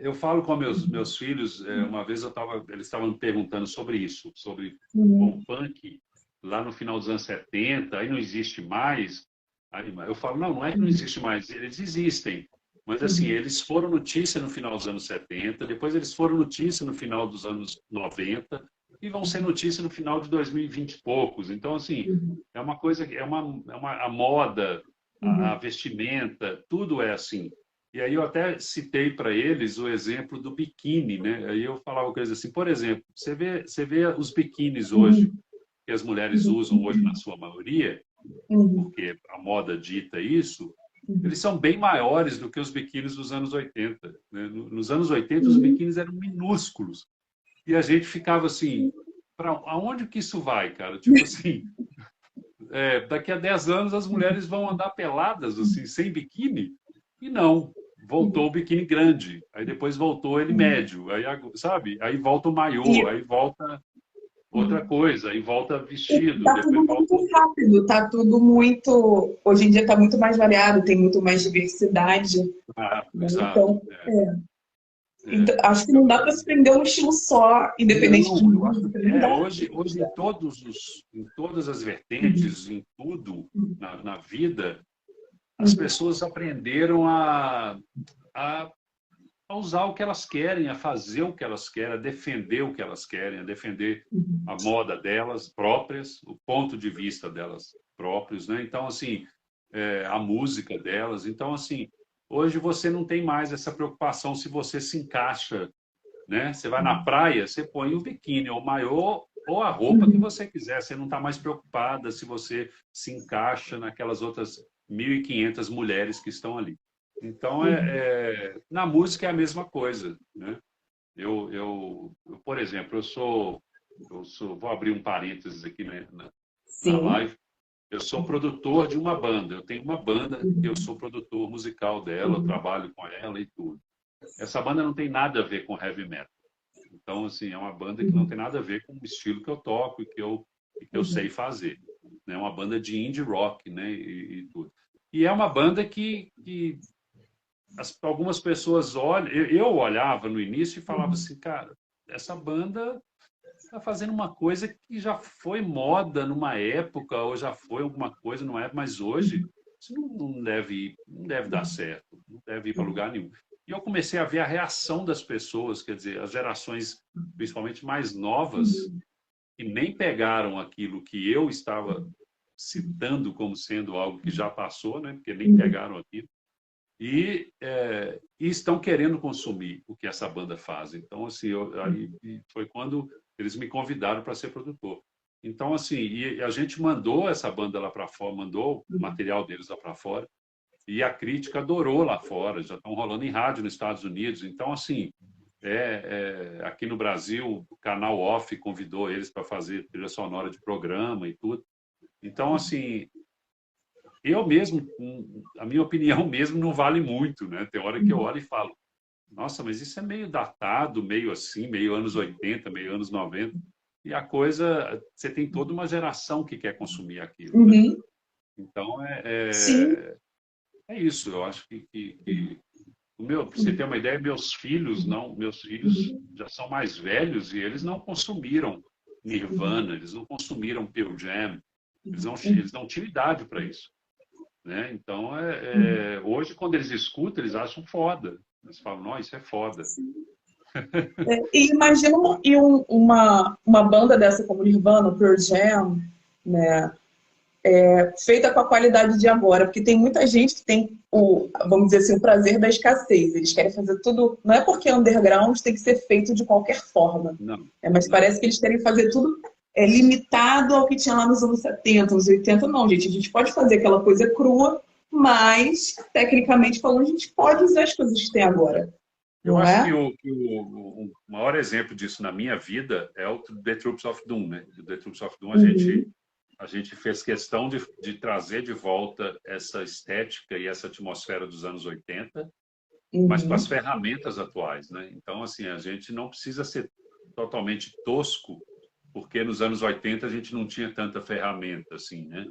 Eu falo com meus filhos, uma vez eles estavam me perguntando sobre isso, sobre o Uhum. punk lá no final dos anos 70, aí não existe mais. Aí eu falo, não é que não existe mais, eles existem. Mas assim, eles foram notícia no final dos anos 70, depois eles foram notícia no final dos anos 90 e vão ser notícia no final de 2020 e poucos. Então, assim, é uma coisa, a moda, a vestimenta, tudo é assim. E aí eu até citei para eles o exemplo do biquíni, né? Aí eu falava coisa assim, por exemplo, você vê os biquínis hoje, que as mulheres usam hoje na sua maioria, porque a moda dita isso, eles são bem maiores do que os biquínis dos anos 80, né? Nos anos 80, os biquínis eram minúsculos. E a gente ficava assim, para aonde que isso vai, cara? Tipo assim, daqui a 10 anos as mulheres vão andar peladas, assim, sem biquíni? E não. Voltou o biquíni grande, aí depois voltou ele médio, aí, sabe? Aí volta o maiô, E aí volta outra coisa, aí volta vestido, tá tudo depois volta. muito rápido, tá tudo muito. Hoje em dia tá muito mais variado, tem muito mais diversidade, Ah, né? exato. Então, acho que não dá para se prender a um estilo só, independente de Não, eu acho música, que não dá. hoje em todas as vertentes, em tudo na vida, as pessoas aprenderam a a usar o que elas querem, a fazer o que elas querem, a defender o que elas querem, a defender a moda delas próprias, o ponto de vista delas próprios, né? Então, assim, a música delas. Então, assim, hoje você não tem mais essa preocupação se você se encaixa, né? Você vai na praia, você põe o biquíni ou o maiô ou a roupa que você quiser. Você não está mais preocupada se você se encaixa naquelas outras 1.500 mulheres que estão ali. Então, na música é a mesma coisa, né? Por exemplo, vou abrir um parênteses aqui, né, na Sim. live. Eu sou produtor de uma banda. Eu tenho uma banda que eu sou produtor musical dela, eu trabalho com ela e tudo. Essa banda não tem nada a ver com heavy metal. Então, assim, é uma banda que não tem nada a ver com o estilo que eu toco e que eu sei fazer. É uma banda de indie rock, né, e tudo. E é uma banda que algumas pessoas olham. Eu olhava no início e falava assim, cara, essa banda está fazendo uma coisa que já foi moda numa época, ou já foi alguma coisa numa época, mas hoje isso não deve dar certo, não deve ir para lugar nenhum. E eu comecei a ver a reação das pessoas, quer dizer, as gerações, principalmente mais novas, que nem pegaram aquilo que eu estava citando como sendo algo que já passou, né? Porque nem pegaram aquilo e estão querendo consumir o que essa banda faz. Então, assim, aí foi quando eles me convidaram para ser produtor. Então, assim, e a gente mandou essa banda lá para fora, mandou o material deles lá para fora, e a crítica adorou lá fora, já estão rolando em rádio nos Estados Unidos. Então, assim, Aqui no Brasil, o canal Off convidou eles para fazer trilha sonora de programa e tudo. Então, assim, eu mesmo, a minha opinião mesmo não vale muito, né? Tem hora que eu olho e falo, nossa, mas isso é meio datado, meio assim, meio anos 80, meio anos 90. E a coisa, você tem toda uma geração que quer consumir aquilo, né? Uhum. Então, Sim. é isso. Eu acho que pra você ter uma ideia, meus filhos já são mais velhos e eles não consumiram Nirvana, eles não consumiram Pearl Jam, eles não tinham idade para isso, né? Então, hoje, quando eles escutam, eles acham foda. Eles falam, não, isso é foda. E imagina uma banda dessa como Nirvana, Pearl Jam, né? Feita com a qualidade de agora, porque tem muita gente que tem vamos dizer assim, o prazer da escassez. Eles querem fazer tudo, não é porque é underground tem que ser feito de qualquer forma, Não, mas não. parece que eles querem fazer tudo limitado ao que tinha lá nos anos 70, nos 80. Não, gente, a gente pode fazer aquela coisa crua, mas tecnicamente falando, a gente pode usar as coisas que tem agora, Eu não acho que é? o maior exemplo disso na minha vida é o The Troops of Doom, né? O The Troops of Doom, Uhum, a gente fez questão de trazer de volta essa estética e essa atmosfera dos anos 80, mas com as uhum, ferramentas atuais, né? Então, assim, a gente não precisa ser totalmente tosco, porque nos anos 80 a gente não tinha tanta ferramenta, assim, né?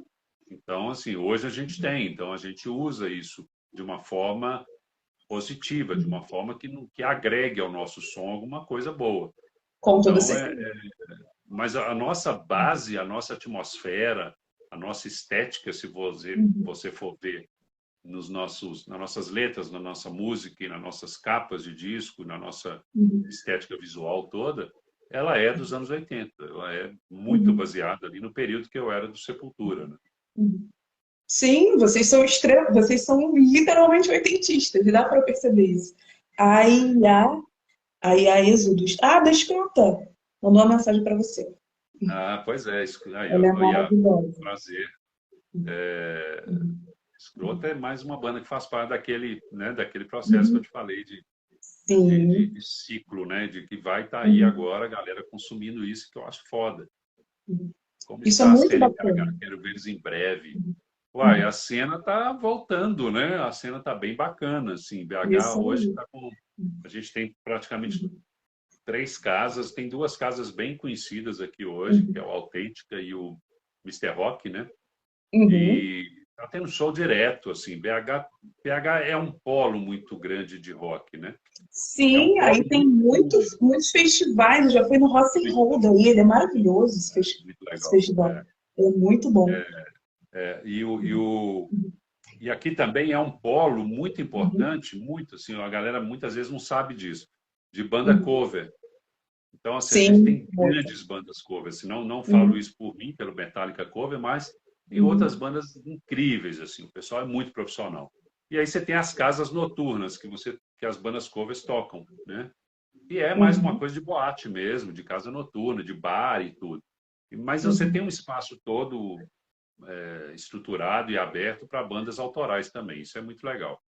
Então, assim, hoje a gente tem, então a gente usa isso de uma forma positiva, de uma forma que agregue ao nosso som alguma coisa boa. com toda Então, certeza. mas a nossa base, a nossa atmosfera, a nossa estética, se Uhum, você for ver nas nossas letras, na nossa música e nas nossas capas de disco, na nossa uhum, estética visual toda, ela é dos anos 80. Ela é muito uhum, baseada ali no período que eu era do Sepultura, né? uhum. Sim, vocês são literalmente oitentistas, dá para perceber isso. Aí, a Êxodos. Ah, deixa eu contar. Mandou uma mensagem para você. Ah, pois é, isso aí, Ela é ó, Iá, maravilhosa. prazer. Escrota é mais uma banda que faz parte daquele, né, daquele processo que eu Uhum. te falei Sim. de ciclo, né, de que vai estar aí Uhum. agora a galera consumindo isso, que eu acho foda. Como Isso é está a muito cena em BH, bacana. quero ver eles em breve. Uai, a Uhum. cena tá voltando, né? A cena tá bem bacana, assim. BH Isso hoje aí. tá com... A gente tem praticamente 3 casas, tem 2 casas bem conhecidas aqui hoje, que é Uhum. o Autêntica e o Mister Rock, né? Uhum. E tá tendo show direto, assim. BH é um polo muito grande de rock, né? É um Sim, aí polo tem muitos, muitos festivais. Eu já fui no Rock and Roll daí, ele é maravilhoso, muito esse legal. festival. É muito bom. E aqui também é um polo muito Uhum. importante, muito assim, a galera muitas vezes não sabe disso, de banda Uhum. cover. Então, assim, a gente Sim, tem muito. grandes bandas cover. Assim, não falo Uhum. isso por mim, pelo Metallica cover, mas tem outras Uhum. bandas incríveis, assim, o pessoal é muito profissional. E aí você tem as casas noturnas que as bandas covers tocam, né? E é mais uma Uhum. coisa de boate mesmo, de casa noturna, de bar e tudo. Mas você tem Uhum. um espaço todo estruturado e aberto para bandas autorais também. Isso é muito legal.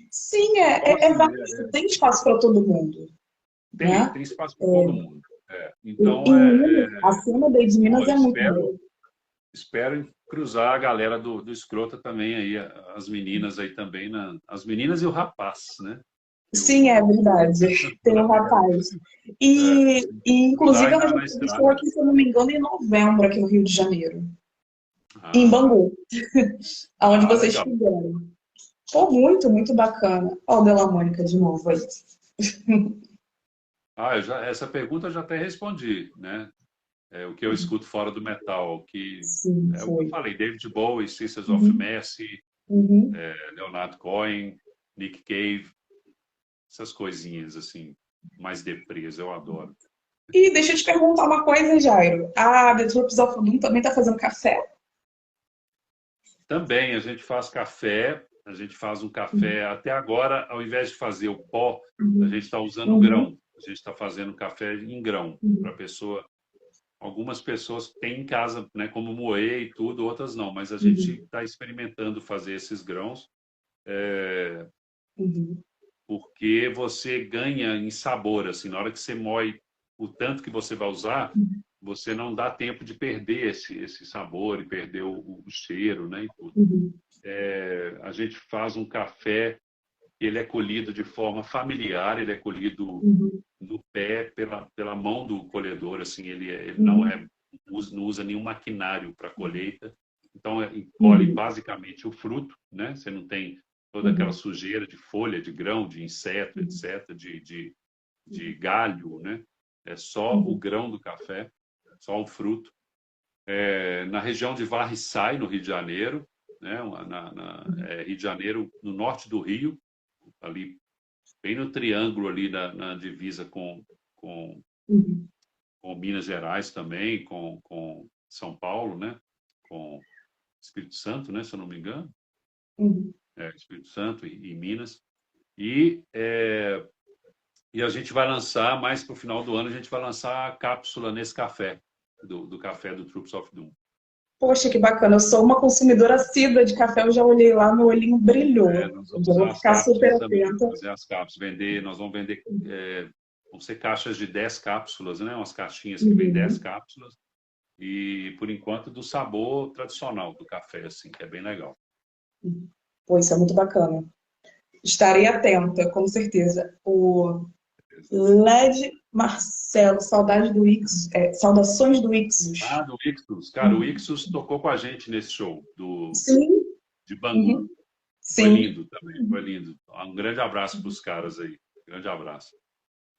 Sim, Então, assim, vasto, tem espaço para todo mundo, né? tem espaço para todo mundo. Então, Em Minas, a cena daí de bom, Minas eu é muito boa. espero cruzar a galera do Escrota também aí, as meninas aí também, as meninas e o rapaz, né? Sim, é verdade. Tem o rapaz. Inclusive, Cruzar ela já na entrevistou estrada. aqui, se eu não me engano, em novembro, aqui no Rio de Janeiro. Em Ah, Bangu, aonde vocês legal. fizeram. Foi muito, muito bacana. Ó, o Della Mônica de novo aí. Essa pergunta eu já até respondi, né? O que eu escuto fora do metal, que Sim, é o que eu foi. falei, David Bowie, Sisters of Uhum, Mercy, uhum. Leonard Cohen, Nick Cave, essas coisinhas assim, mais deprês, eu adoro. E deixa eu te perguntar uma coisa, Jairo. A The Troops of Doom também tá fazendo café? Também a gente faz café, a gente faz um café, até agora, ao invés de fazer o pó, a Uhum, gente está usando o uhum, grão. A gente está fazendo café em grão para uhum, a pessoa. Algumas pessoas têm em casa, né, como moer e tudo, outras não, mas a gente uhum, está experimentando fazer esses grãos. É, uhum. porque você ganha em sabor, assim, na hora que você moe o tanto que você vai usar, você não dá tempo de perder esse sabor e perder o cheiro, né, e tudo. Uhum. A gente faz um café, ele é colhido de forma familiar, ele é colhido Uhum. no pé pela mão do colhedor, assim, ele não Uhum. não usa nenhum maquinário para colheita, então colhe Uhum. basicamente o fruto, né? Você não tem toda aquela Uhum. sujeira de folha, de grão, de inseto, Uhum. etc., de galho, né? É só o Uhum. grão do café, só o fruto. Na região de Varriçai, no Rio de Janeiro, né? Rio de Janeiro, no norte do Rio, ali bem no triângulo ali na divisa com, Uhum. com Minas Gerais também, com São Paulo, né? Com Espírito Santo, né? Se eu não me engano, Uhum. Espírito Santo e Minas. E, e a gente vai lançar, mais para o final do ano, a gente vai lançar a cápsula nesse café, do café do Troops of Doom. Poxa, que bacana. Eu sou uma consumidora assídua de café. Eu já olhei lá, meu olhinho brilhou. Nós Eu vamos já usar vou as ficar super cápsulas também, atenta. fazer as cápsulas, nós vamos vender, vão ser caixas de 10 cápsulas, né? Umas caixinhas que vêm 10 Uhum. cápsulas. E, por enquanto, do sabor tradicional do café, assim, que é bem legal. Pô, isso é muito bacana. Estarei atenta, com certeza. O LED Marcelo, saudade do Ixos, saudações do Ixos. Do Ixus. Cara, o Ixus tocou com a gente nesse show Sim. de Bangu. Uhum. Foi Sim. lindo também, foi lindo. Um grande abraço para os caras aí. Grande abraço.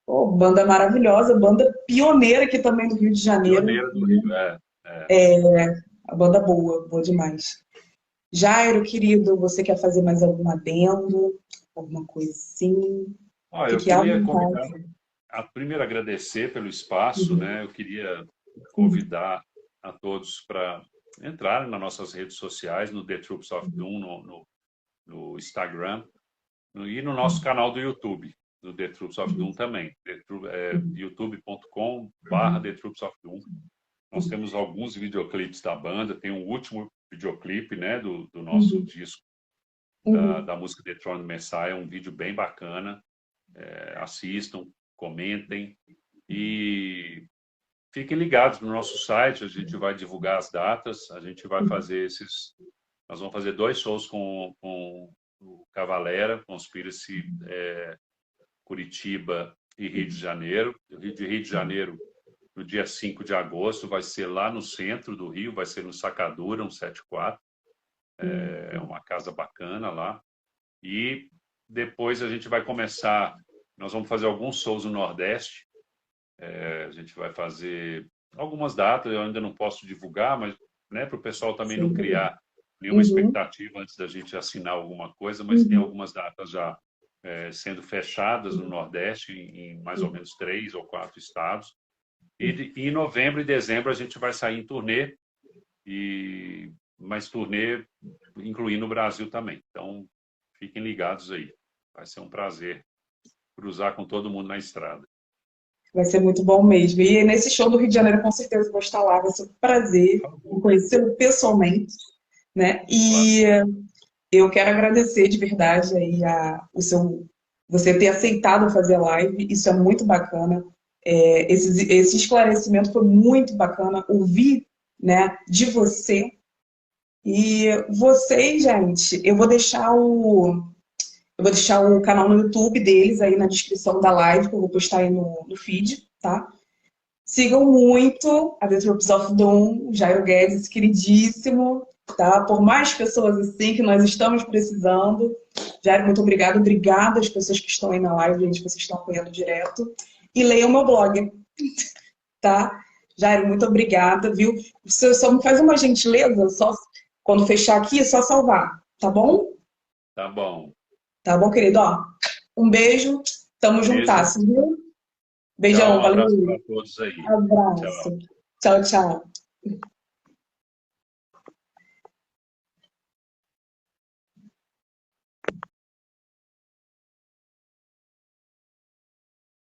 Pô, banda maravilhosa, banda pioneira aqui também do Rio de Janeiro. Pioneira do Rio, A banda boa, boa demais. Jairo, querido, você quer fazer mais algum adendo? Alguma coisa assim? Ó, eu Fique à queria convidar, vontade. primeiro agradecer pelo espaço, Uhum. né? Eu queria Uhum. convidar a todos para entrarem nas nossas redes sociais, no The Troops of Uhum. Doom, no Instagram, e no nosso canal do YouTube, do The Troops of Doom Uhum. também, Uhum. youtube.com/The Uhum. Troops of Doom. Nós Uhum. temos alguns videoclipes da banda, tem um último videoclipe, né, do nosso Uhum. disco, Uhum. da música The Throne Messiah, um vídeo bem bacana. Assistam, comentem e fiquem ligados no nosso site, a gente vai divulgar as datas, a gente vai Uhum. fazer nós vamos fazer 2 shows com o Cavalera, Conspiracy, Curitiba e Rio de Janeiro. Rio de Janeiro, no dia 5 de agosto, vai ser lá no centro do Rio, vai ser no Sacadura, 174. É uma casa bacana lá. E depois a gente vai começar, nós vamos fazer alguns shows no Nordeste. A gente vai fazer algumas datas, eu ainda não posso divulgar, mas, né, para o pessoal também não Sem dúvida. criar nenhuma Uhum. expectativa antes da gente assinar alguma coisa, mas tem Uhum. algumas datas já sendo fechadas no Nordeste, em mais ou Uhum. menos 3 ou 4 estados. E em novembro e dezembro a gente vai sair em turnê, mas turnê incluindo o Brasil também. Então, fiquem ligados aí. Vai ser um prazer cruzar com todo mundo na estrada. Vai ser muito bom mesmo. E nesse show do Rio de Janeiro, com certeza, eu vou estar lá. Vai ser um prazer Por em favor. conhecê-lo pessoalmente, né? Claro. E eu quero agradecer de verdade aí você ter aceitado fazer a live. Isso é muito bacana. Esse esclarecimento foi muito bacana. Ouvir, né, de você. E vocês, gente, eu vou deixar o canal no YouTube deles aí na descrição da live, que eu vou postar aí no feed, tá? Sigam muito a The Troops of Doom, Jairo Guedes, queridíssimo, tá? Por mais pessoas assim que nós estamos precisando. Jairo, muito obrigada. Obrigada às pessoas que estão aí na live, gente, vocês estão apoiando direto. E leiam meu blog, tá? Jairo, muito obrigada, viu? Você só me faz uma gentileza, só quando fechar aqui, é só salvar, tá bom? Tá bom. Tá bom, querido? Ó, um beijo, tamo Beijo. juntasso, viu? Tchau. Beijão, Um abraço valeu. para todos aí. Tchau. Abraço. Tchau, tchau.